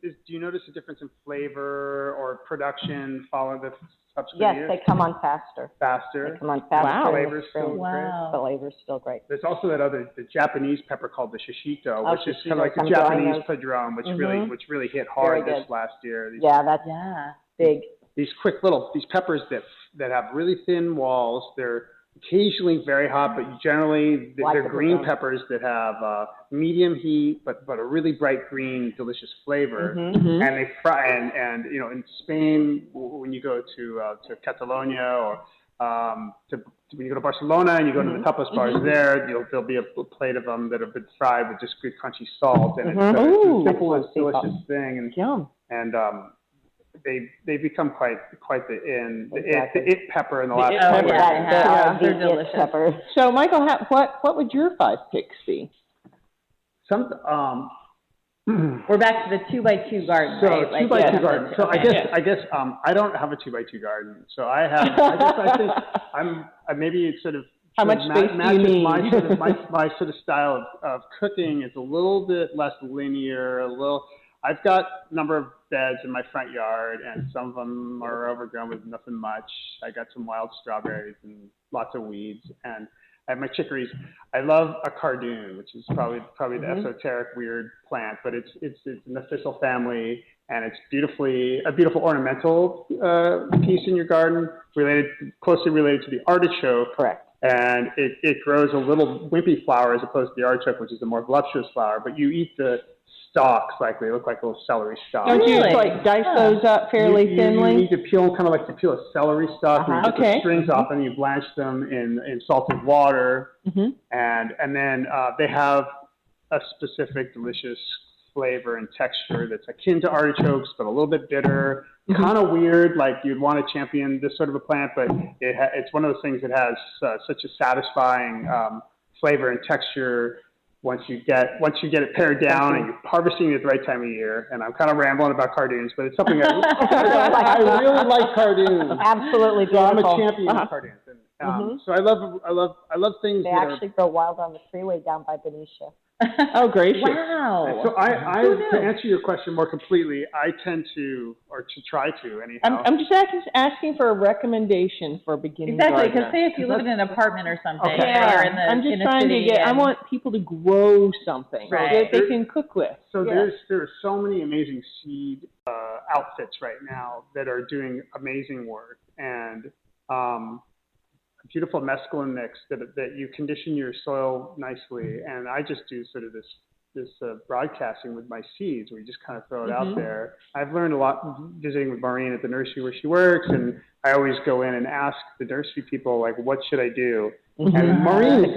Speaker 4: Do you notice a difference in flavor or production following the subsequent years?
Speaker 3: Yes, they come on faster.
Speaker 4: Faster?
Speaker 3: They come on faster.
Speaker 2: Wow.
Speaker 4: Flavor's still great?
Speaker 3: The flavor's still great.
Speaker 4: There's also the Japanese pepper called the shishito, which is kind of like the Japanese padron, which really hit hard this last year.
Speaker 3: That's big.
Speaker 4: These these peppers that have really thin walls. They're occasionally very hot, but generally they're green peppers that have medium heat, but a really bright green, delicious flavor. And they fry. And you know, in Spain, when you go to Catalonia or when you go to Barcelona and you go to the tapas bars there, there'll be a plate of them that have been fried with just good crunchy salt, and it's the simplest, delicious thing. And they become quite the it pepper in the last couple of years.
Speaker 1: They're delicious.
Speaker 3: Pepper.
Speaker 2: So, Michael, what would your 5 picks be?
Speaker 1: We're back to the 2 by 2 garden.
Speaker 4: So
Speaker 1: right?
Speaker 4: 2 by 2 garden. So I guess I don't have a 2 by 2 garden. So I think maybe it's sort of
Speaker 2: How much space do you need?
Speaker 5: My sort of style of cooking is a little bit less linear. I've got a number of beds in my front yard, and some of them are overgrown with nothing much. I got some wild strawberries and lots of weeds, and I have my chicories. I love a cardoon, which is probably the esoteric weird plant, but it's an official family, and it's a beautiful ornamental piece in your garden, closely related to the artichoke.
Speaker 3: Correct.
Speaker 5: And it grows a little wimpy flower as opposed to the artichoke, which is a more voluptuous flower. But you eat the stalks, they look like little celery stalks.
Speaker 2: Don't you dice those up fairly thinly?
Speaker 5: You need to peel, kind of like to peel a celery stalk. You get the strings off, and you blanch them in salted water. And then they have a specific delicious flavor and texture that's akin to artichokes, but a little bit bitter, kind of weird. Like you'd want to champion this sort of a plant, but it's one of those things that has such a satisfying flavor and texture once you get it pared down and you're harvesting it at the right time of year. And I'm kind of rambling about cardoons, but it's something I really like cardoons.
Speaker 3: Absolutely,
Speaker 5: so I'm a
Speaker 3: beautiful.
Speaker 5: champion of cardoons. And, so I love things.
Speaker 6: They actually grow wild on the freeway down by Benicia.
Speaker 2: Oh, gracious.
Speaker 1: Wow.
Speaker 5: So to answer your question more completely, I tend to try to anyhow.
Speaker 2: I'm just asking for a recommendation for a beginning
Speaker 1: Exactly,
Speaker 2: gardener.
Speaker 1: because say if you live in an apartment or something,
Speaker 5: Okay.
Speaker 1: or in the
Speaker 2: I'm just
Speaker 1: in a
Speaker 2: trying
Speaker 1: city
Speaker 2: to I want people to grow something that they can cook with.
Speaker 5: So there are so many amazing seed outfits right now that are doing amazing work, and a beautiful mescaline mix that you condition your soil nicely. And I just do sort of this broadcasting with my seeds, where you just kind of throw it out there. I've learned a lot visiting with Maureen at the nursery where she works, and I always go in and ask the nursery people, like, what should I do? And Maureen
Speaker 1: that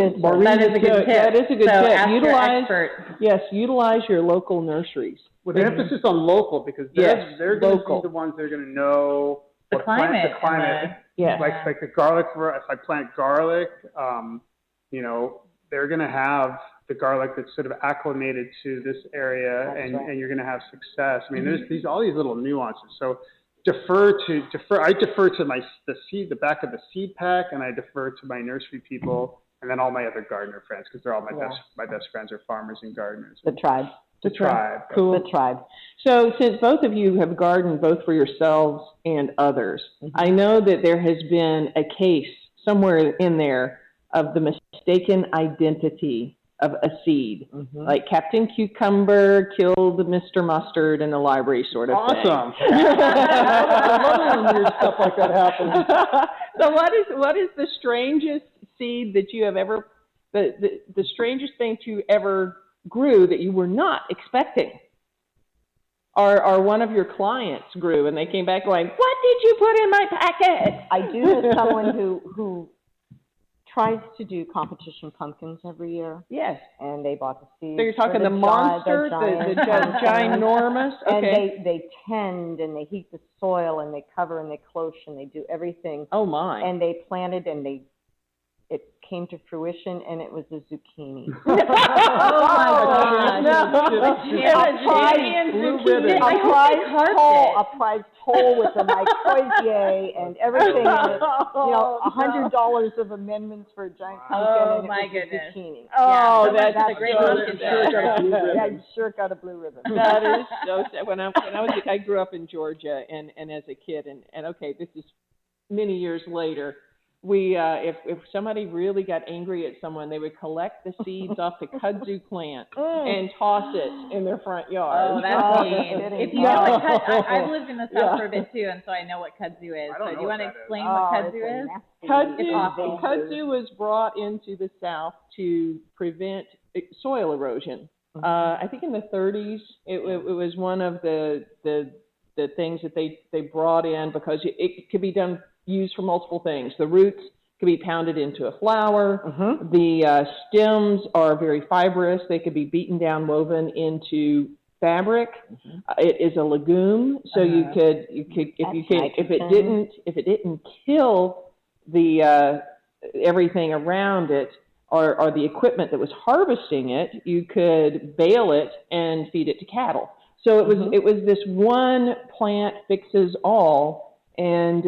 Speaker 1: is a good tip.
Speaker 2: That is a good
Speaker 1: so
Speaker 2: tip.
Speaker 1: Ask your expert.
Speaker 2: Utilize your local nurseries.
Speaker 5: with an emphasis on local, because they're going to be the ones that are going to know
Speaker 1: the climate.
Speaker 5: Like the garlic. If I plant garlic, they're going to have the garlic that's sort of acclimated to this area, and you're going to have success. I mean, there's all these little nuances. So I defer to the back of the seed pack, and I defer to my nursery people, and then all my other gardener friends, because they're all my best friends are farmers and gardeners.
Speaker 3: The tribe.
Speaker 5: The tribe.
Speaker 2: Cool.
Speaker 3: The tribe.
Speaker 2: So since both of you have gardened both for yourselves and others, I know that there has been a case somewhere in there of the mistaken identity of a seed. Like Captain Cucumber killed Mr. Mustard in the library sort of thing.
Speaker 5: Awesome. I love when weird stuff like that happens.
Speaker 2: So what is the strangest seed that you have ever, the strangest thing you ever grew that you were not expecting? Or one of your clients grew and they came back going, what did you put in my packet?
Speaker 3: I do know someone who tries to do competition pumpkins every year.
Speaker 2: Yes.
Speaker 3: And they bought the seeds.
Speaker 2: So you're talking the monster, the ginormous? Okay.
Speaker 3: And they tend and they heat the soil and they cover and they cloche and they do everything.
Speaker 2: Oh my.
Speaker 3: And they planted and it came to fruition, and it was a zucchini.
Speaker 2: Oh my God!
Speaker 3: A prize toll with a microbier and everything. $100 of amendments for a giant pumpkin.
Speaker 1: Oh
Speaker 3: and
Speaker 1: my
Speaker 3: it was
Speaker 1: goodness!
Speaker 3: A zucchini.
Speaker 2: Oh,
Speaker 1: that's a great pumpkin.
Speaker 3: Yeah, you sure got a blue ribbon.
Speaker 2: That is so sad. When I grew up in Georgia, and as a kid, and okay, this is many years later. We, if somebody really got angry at someone, they would collect the seeds off the kudzu plant and toss it in their front yard.
Speaker 1: Oh, that's mean. If you know what I've lived in the South for a bit too, and so I know what kudzu is. So do you want to explain what kudzu is?
Speaker 2: Kudzu was brought into the South to prevent soil erosion. I think in the 30s, it was one of the things that they brought in because it could be used for multiple things. The roots could be pounded into a flour. The stems are very fibrous. They could be beaten down, woven into fabric. It is a legume, so you could if it didn't kill the everything around it or the equipment that was harvesting it, you could bale it and feed it to cattle. So it was this one plant fixes all. And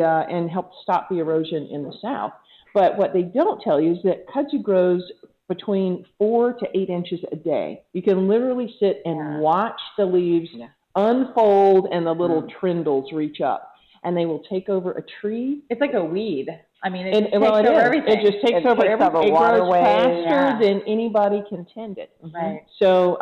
Speaker 2: help stop the erosion in the South. But what they don't tell you is that kudzu grows between 4 to 8 inches a day. You can literally sit and watch the leaves unfold and the little trindles reach up, and they will take over a tree.
Speaker 1: It's like a weed. I mean, it takes
Speaker 2: over everything. It just takes over everything. It grows faster than anybody can tend it.
Speaker 1: Right.
Speaker 2: So,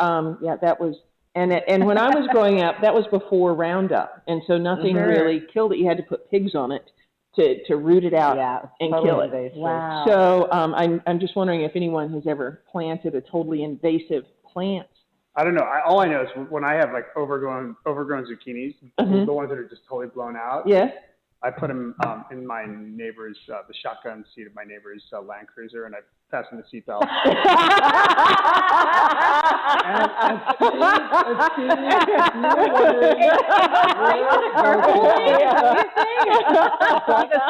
Speaker 2: that was, and when I was growing up, that was before Roundup, and so nothing really killed it. You had to put pigs on it to root it out and kill it.
Speaker 1: Wow.
Speaker 2: So I'm just wondering if anyone has ever planted a totally invasive plant.
Speaker 5: I don't know. All I know is when I have like overgrown zucchinis, the ones that are just totally blown out.
Speaker 2: Yes.
Speaker 5: I put them in my neighbor's, the shotgun seat of my neighbor's Land Cruiser, and I fasten the seatbelt.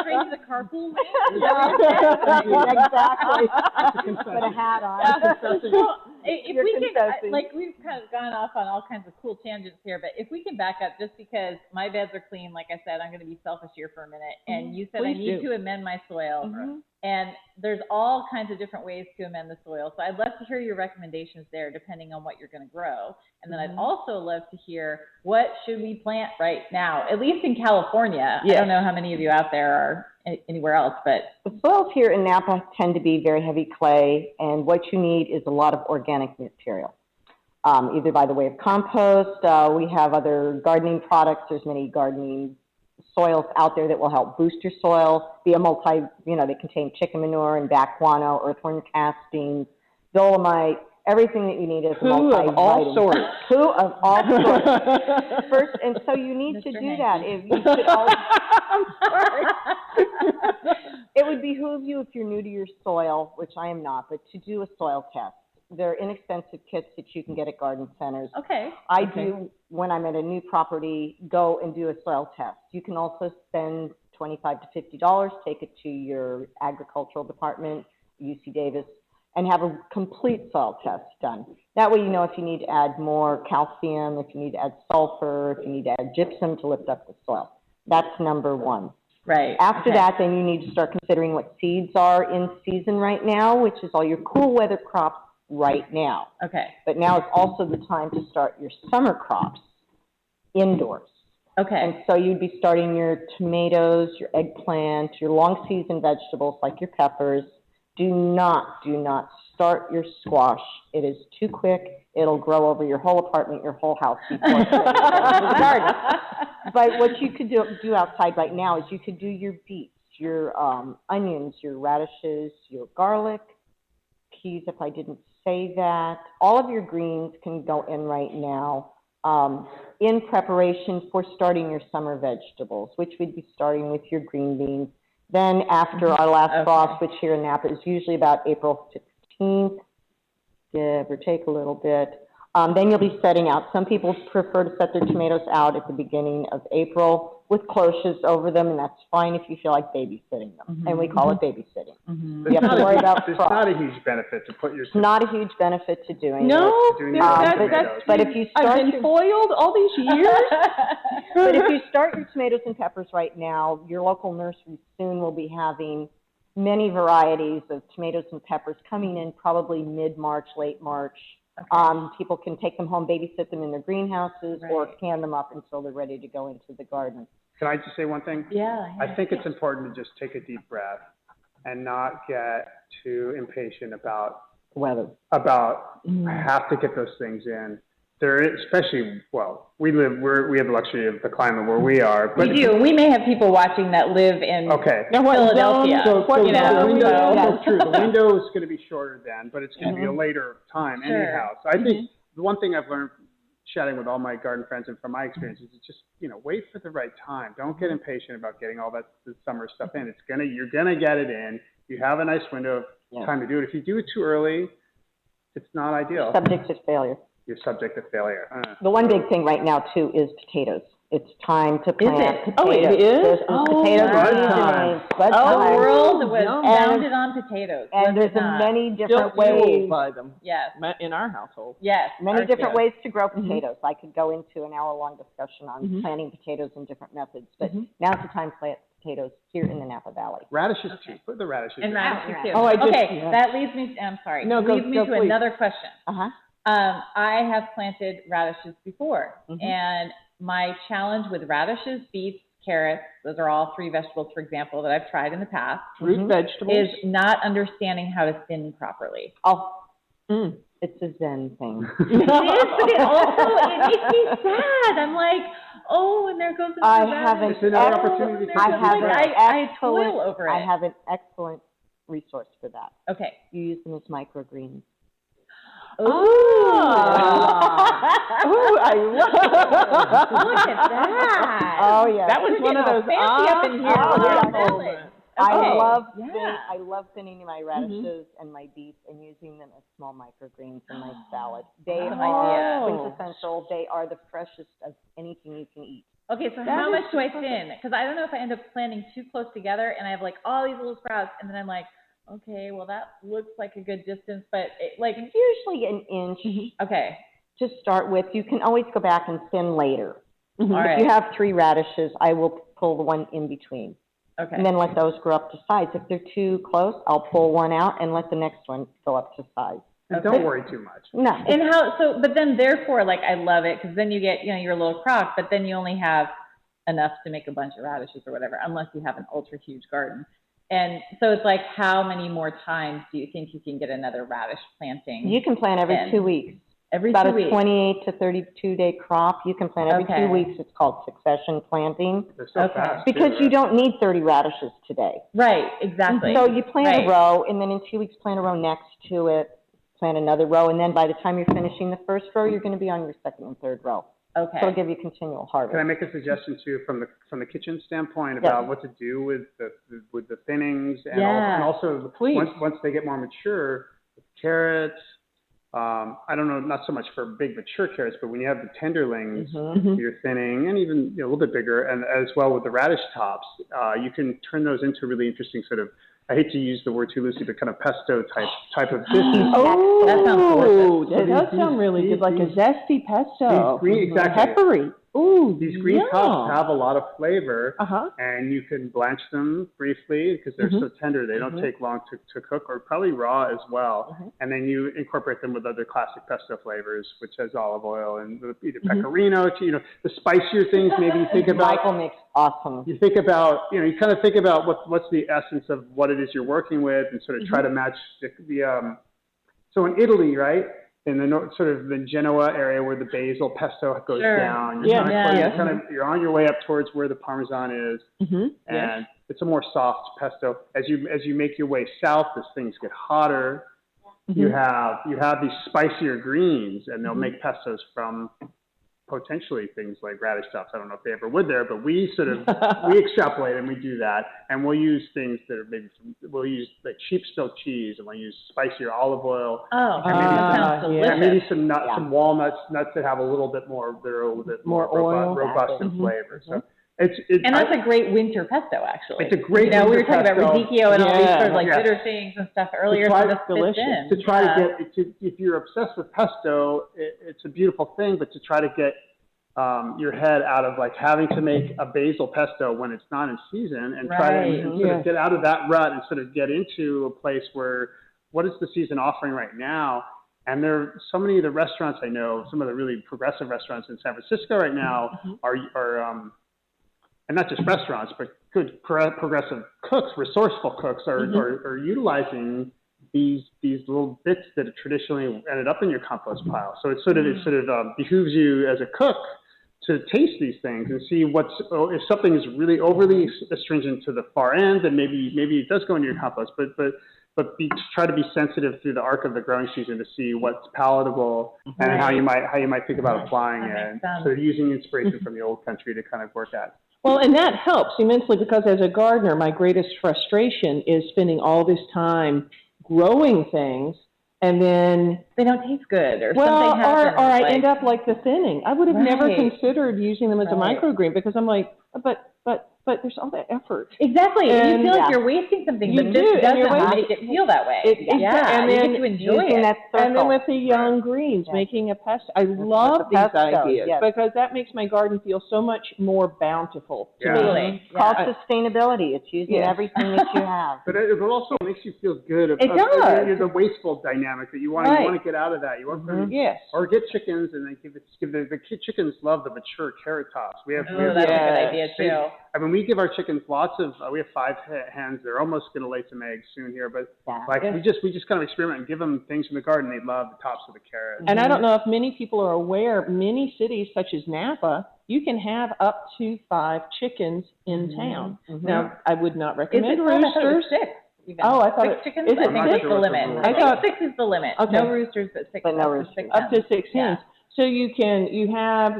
Speaker 1: Straight to the carpool lane?
Speaker 6: Exactly. Put a hat on.
Speaker 1: If we can, like, we've kind of gone off on all kinds of cool tangents here, but if we can back up, just because my beds are clean, like I said, I'm going to be selfish here for a minute. And you said I need to amend my soil. And there's all kinds of different ways to amend the soil. So I'd love to hear your recommendations there, depending on what you're going to grow. And then I'd also love to hear, what should we plant right now, at least in California? I don't know how many of you out there are anywhere else, but
Speaker 3: the soils here in Napa tend to be very heavy clay, and what you need is a lot of organic material, either by the way of compost. We have other gardening products. There's many gardening soils out there that will help boost your soil. They contain chicken manure and back guano, earthworm castings, dolomite, everything that you need is a multivitamin.
Speaker 2: Of all sorts.
Speaker 3: Who of all sorts. First, and so you need to do that. If you should also, I'm sorry. It would behoove you, if you're new to your soil, which I am not, but to do a soil test. They're inexpensive kits that you can get at garden centers. I do, when I'm at a new property, go and do a soil test. You can also spend $25 to $50, take it to your agricultural department, UC Davis, and have a complete soil test done. That way you know if you need to add more calcium, if you need to add sulfur, if you need to add gypsum to lift up the soil. That's number one.
Speaker 1: Right.
Speaker 3: After that, then you need to start considering what seeds are in season right now, which is all your cool weather crops right now. But now is also the time to start your summer crops indoors. And so you'd be starting your tomatoes, your eggplant, your long season vegetables like your peppers. Do not start your squash. It is too quick. It'll grow over your whole apartment, your whole house before it's ready to go into the garden. But what you could do outside right now is you could do your beets, your onions, your radishes, your garlic, peas, if I didn't say that. All of your greens can go in right now in preparation for starting your summer vegetables, which we'd be starting with your green beans. Then after our last frost, which here in Napa is usually about April 15th, give or take a little bit, then you'll be setting out. Some people prefer to set their tomatoes out at the beginning of April with cloches over them, and that's fine if you feel like babysitting them. And we call it babysitting. You have to worry about frost.
Speaker 5: There's not a huge benefit to put your...
Speaker 3: It's not a huge benefit to doing it.
Speaker 2: But if you start... I've been foiled all these years.
Speaker 3: But if you start your tomatoes and peppers right now, your local nursery soon will be having many varieties of tomatoes and peppers coming in probably mid-March, late March. People can take them home, babysit them in their greenhouses, or can them up until they're ready to go into the garden.
Speaker 5: Can I just say one thing? I think it's important to just take a deep breath and not get too impatient about
Speaker 3: weather.
Speaker 5: I have to get those things in. There, especially, well, we have the luxury of the climate where we are. But
Speaker 1: we do. We may have people watching that live in Philadelphia.
Speaker 5: The window is going to be shorter then, but it's going to be a later time anyhow. So I think the one thing I've learned chatting with all my garden friends and from my experiences is just, wait for the right time. Don't get impatient about getting all the summer stuff in. You're gonna get it in. You have a nice window of time to do it. If you do it too early, it's not ideal.
Speaker 3: Subject to failure.
Speaker 5: You're subject to failure.
Speaker 3: The one big thing right now, too, is potatoes. It's time to plant potatoes.
Speaker 2: Oh, it is?
Speaker 3: Potatoes
Speaker 2: time.
Speaker 1: The world was founded on potatoes.
Speaker 3: And there's many different ways.
Speaker 2: Buy them.
Speaker 1: Yes.
Speaker 2: In our household.
Speaker 1: Yes.
Speaker 3: Many different ways to grow potatoes. I could go into an hour-long discussion on planting potatoes in different methods, but now's the time to plant potatoes here in the Napa Valley.
Speaker 5: Radishes too. Put the radishes
Speaker 1: And
Speaker 5: in.
Speaker 1: radishes too.
Speaker 2: Oh,
Speaker 1: That leads me, I'm sorry.
Speaker 2: No,
Speaker 1: leads me to
Speaker 2: please.
Speaker 1: another question.
Speaker 3: Uh-huh.
Speaker 1: I have planted radishes before, and my challenge with radishes, beets, carrots, those are all 3 vegetables, for example, that I've tried in the past,
Speaker 2: root vegetables,
Speaker 1: is not understanding how to thin properly.
Speaker 3: It's a Zen thing.
Speaker 1: It is, but it also, it makes me sad. I'm like, oh, and there goes the
Speaker 5: It's another opportunity.
Speaker 1: I toil over it.
Speaker 3: I have an excellent resource for that.
Speaker 1: Okay.
Speaker 3: You use them as microgreens.
Speaker 1: Ooh.
Speaker 2: Oh, I love
Speaker 1: Look at that.
Speaker 3: Oh, yeah.
Speaker 2: That was one of those
Speaker 1: fancy up in here.
Speaker 2: moments.
Speaker 3: I love thinning my radishes and my beets and using them as small microgreens in my salad. They are quintessential. They are the freshest of anything you can eat.
Speaker 1: Okay, so how much do I thin? Because I don't know if I end up planting too close together and I have like all these little sprouts, and then I'm like, okay, well that looks like a good distance, but
Speaker 3: usually an inch.
Speaker 1: Okay.
Speaker 3: To start with, you can always go back and thin later.
Speaker 1: All right.
Speaker 3: If you have 3 radishes, I will pull the one in between.
Speaker 1: Okay.
Speaker 3: And then let those grow up to size. If they're too close, I'll pull one out and let the next one go up to size.
Speaker 5: And don't worry too much.
Speaker 3: No.
Speaker 1: And but then therefore, like, I love it, because then you get, your little crock, but then you only have enough to make a bunch of radishes or whatever, unless you have an ultra huge garden. And so it's like, how many more times do you think you can get another radish planting?
Speaker 3: You can plant every 2 weeks.
Speaker 1: Every
Speaker 3: about
Speaker 1: 2
Speaker 3: a
Speaker 1: weeks.
Speaker 3: 28 to 32 day crop. You can plant every 2 weeks. It's called succession planting.
Speaker 5: They're so fast.
Speaker 3: Because you don't need 30 radishes today.
Speaker 1: Right, exactly.
Speaker 3: So you plant a row, and then in 2 weeks plant a row next to it, plant another row, and then by the time you're finishing the first row, you're going to be on your second and third row.
Speaker 1: Okay.
Speaker 3: So it'll give you continual harvest.
Speaker 5: Can I make a suggestion too, from the kitchen standpoint, about what to do with the thinnings, and also once they get more mature, carrots. I don't know, not so much for big mature carrots, but when you have the tenderlings, you're thinning, and even a little bit bigger, and as well with the radish tops, you can turn those into really interesting sort of, I hate to use the word too loosely, but kind of pesto type of dishes.
Speaker 2: Oh,
Speaker 1: that sounds delicious.
Speaker 2: That does sound really good, like a zesty pesto.
Speaker 5: Exactly.
Speaker 2: Peppery. Ooh,
Speaker 5: these green tops have a lot of flavor,
Speaker 2: Uh-huh.
Speaker 5: and you can blanch them briefly because they're so tender. They don't take long to cook, or probably raw as well. And then you incorporate them with other classic pesto flavors, which has olive oil and either pecorino, the spicier things. Maybe you think about.
Speaker 3: Michael makes awesome.
Speaker 5: You think about, you kind of think about what's the essence of what it is you're working with, and sort of try to match the so in Italy, right? In the sort of the Genoa area where the basil pesto goes down, you're on your way up towards where the Parmesan is, and it's a more soft pesto. As you make your way south, as things get hotter, you have these spicier greens, and they'll make pestos from potentially things like radish tops. I don't know if they ever would there, but we sort of we extrapolate and we do that, and we'll use things that are we'll use like cheap spilled cheese, and we'll use spicier olive oil. And maybe some nuts, some walnuts, nuts that have a little bit more, that are a little bit more oil, robust in flavor. So
Speaker 1: and that's a great winter pesto, actually.
Speaker 5: It's a great
Speaker 1: winter
Speaker 5: we were
Speaker 1: talking
Speaker 5: pesto.
Speaker 1: about radicchio and all these sort of like bitter things and stuff earlier.
Speaker 5: To try to get, if you're obsessed with pesto, it's a beautiful thing, but to try to get your head out of like having to make a basil pesto when it's not in season, and try to sort of get out of that rut and sort of get into a place where, what is the season offering right now? And there are so many of the restaurants I know, some of the really progressive restaurants in San Francisco right now are and not just restaurants, but good progressive cooks, resourceful cooks are utilizing these little bits that have traditionally ended up in your compost pile. So it sort of behooves you as a cook to taste these things and see if something is really overly astringent to the far end, then maybe it does go into your compost. But try to be sensitive through the arc of the growing season to see what's palatable and how you might think about applying it. So using inspiration from the old country to kind of work at.
Speaker 2: Well, and that helps immensely, because as a gardener, my greatest frustration is spending all this time growing things, and then
Speaker 1: they don't taste good, or something happens.
Speaker 2: Or I end up like the thinning. I would have never considered using them as a microgreen, because I'm like, but but there's all that effort.
Speaker 1: Exactly. And you feel like
Speaker 3: yeah.
Speaker 1: you're wasting something,
Speaker 2: You
Speaker 1: but
Speaker 2: do,
Speaker 1: this
Speaker 2: and
Speaker 1: doesn't
Speaker 2: you're
Speaker 1: make it feel that way.
Speaker 2: Yeah, and
Speaker 1: you
Speaker 2: then
Speaker 1: get to enjoy
Speaker 3: using
Speaker 1: it.
Speaker 3: that circle.
Speaker 2: And then with the young greens, making a pesto. I love these ideas because that makes my garden feel so much more bountiful.
Speaker 1: Totally.
Speaker 3: It's called sustainability. It's using everything that you have.
Speaker 5: But it also makes you feel good.
Speaker 1: It does.
Speaker 5: The wasteful dynamic that you want to get out of that. You want or get chickens and then give the chickens love the mature carrot tops.
Speaker 1: That's a good idea too.
Speaker 5: I mean, we give our chickens lots of. We have 5 hens. They're almost going to lay some eggs soon here, but we just kind of experiment and give them things from the garden. They love the tops of the carrots.
Speaker 2: And I don't know if many people are aware. Many cities, such as Napa, you can have up to 5 chickens in town. Now, I would not recommend roosters. Oh, I thought
Speaker 1: 6 chickens. I think that's the limit. I thought 6 is the limit.
Speaker 2: Okay.
Speaker 1: No roosters, but 6.
Speaker 3: But no roosters.
Speaker 2: Up to 6 hens. So you have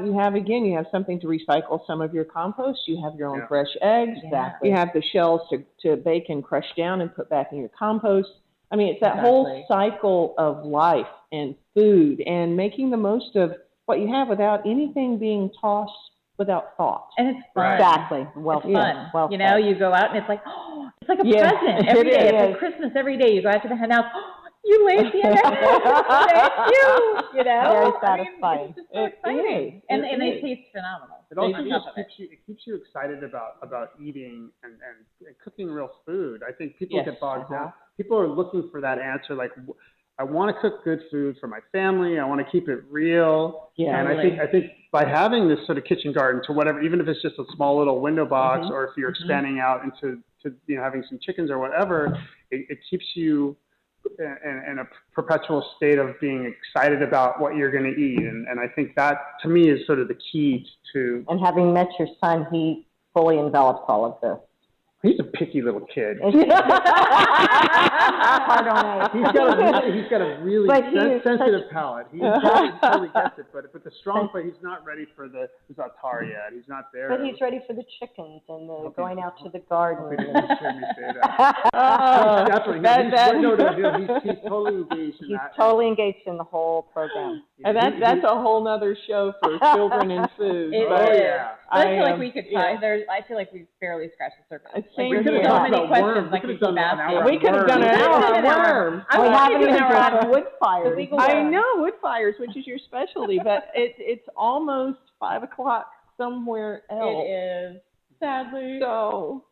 Speaker 2: something to recycle some of your compost. You have your own fresh eggs.
Speaker 3: Exactly.
Speaker 2: You have the shells to bake and crush down and put back in your compost. I mean, it's that whole cycle of life and food and making the most of what you have without anything being tossed without thought.
Speaker 1: And it's fun.
Speaker 3: Exactly.
Speaker 1: Well, it's fun. Well, you go out and it's like, it's like a present every day. It's like Christmas every day. You go out to the hen house. You laid the egg. Thank you. You know,
Speaker 3: very satisfying.
Speaker 1: It's just so exciting, and they taste phenomenal.
Speaker 5: It also just keeps you excited about eating and cooking real food. I think people get bogged down. People are looking for that answer, like, I want to cook good food for my family. I want to keep it real. Yeah, and I think by having this sort of kitchen garden to whatever, even if it's just a small little window box, or if you're expanding out into having some chickens or whatever, it keeps you in a perpetual state of being excited about what you're going to eat. And I think that, to me, is sort of the key to...
Speaker 3: And having met your son, he fully envelops all of this.
Speaker 5: He's a picky little kid.
Speaker 3: He's
Speaker 5: got a really sensitive palate. He totally gets it, but the strong plate, he's not ready for the za'atar yet. He's not there.
Speaker 3: But he's ready for the chickens and going out to the garden.
Speaker 5: He's totally engaged in that.
Speaker 3: He's totally engaged in the whole program.
Speaker 2: And that's a whole nother show for children and food.
Speaker 1: It is. I feel like we could try. I feel like we've barely scratched the surface.
Speaker 2: We
Speaker 1: could have done so many questions. Like we could
Speaker 2: have done an hour on worms.
Speaker 3: We haven't even done wood fires.
Speaker 2: I know, wood fires, which is your specialty, but it's almost 5 o'clock somewhere else.
Speaker 1: It is, sadly.
Speaker 2: So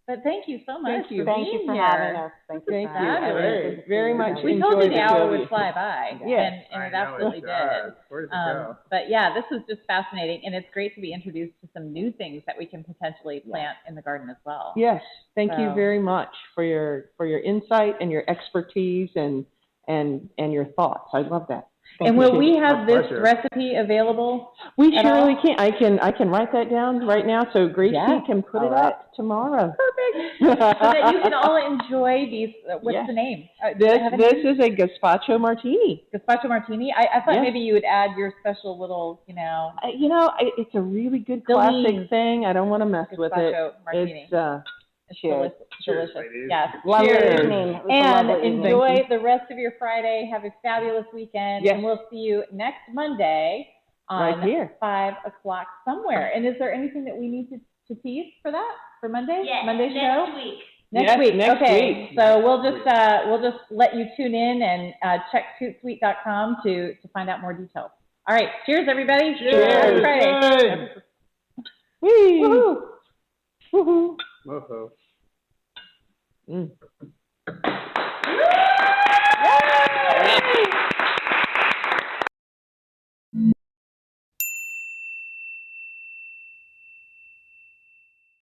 Speaker 1: but thank you so much.
Speaker 3: Thank you
Speaker 1: for
Speaker 3: having us. Thank you.
Speaker 2: Very much.
Speaker 1: We told you the hour would fly by, and it absolutely did.
Speaker 5: Where does it go?
Speaker 1: But yeah, this was just fascinating, and it's great to be introduced to some new things that we can potentially plant in the garden as well.
Speaker 2: Yes, thank you very much for your insight and your expertise and your thoughts. I love that.
Speaker 1: And will we have this recipe available?
Speaker 2: We surely can. I can write that down right now so Gracie can put it up tomorrow.
Speaker 1: Perfect. So that you can all enjoy these. What's the name?
Speaker 2: This is a gazpacho martini.
Speaker 1: Gazpacho martini. I thought maybe you would add your special little,
Speaker 2: it's a really good classic thing. I don't want to mess with it.
Speaker 1: Martini.
Speaker 2: It's
Speaker 1: delicious.
Speaker 5: Ladies.
Speaker 1: Yes.
Speaker 2: Cheers.
Speaker 1: And enjoy the rest of your Friday. Have a fabulous weekend. Yes. And we'll see you next Monday on 5 o'clock somewhere. And is there anything that we need to tease for that? For Monday?
Speaker 6: Yes,
Speaker 1: Monday's
Speaker 6: next
Speaker 1: show?
Speaker 6: week.
Speaker 1: Next week.
Speaker 2: Next
Speaker 1: week.
Speaker 2: Week.
Speaker 1: So we'll just let you tune in and check tootsuite.com to find out more details. All right. Cheers, everybody.
Speaker 5: Cheers.
Speaker 1: Happy Friday.
Speaker 2: Woo-hoo.
Speaker 5: Woohoo.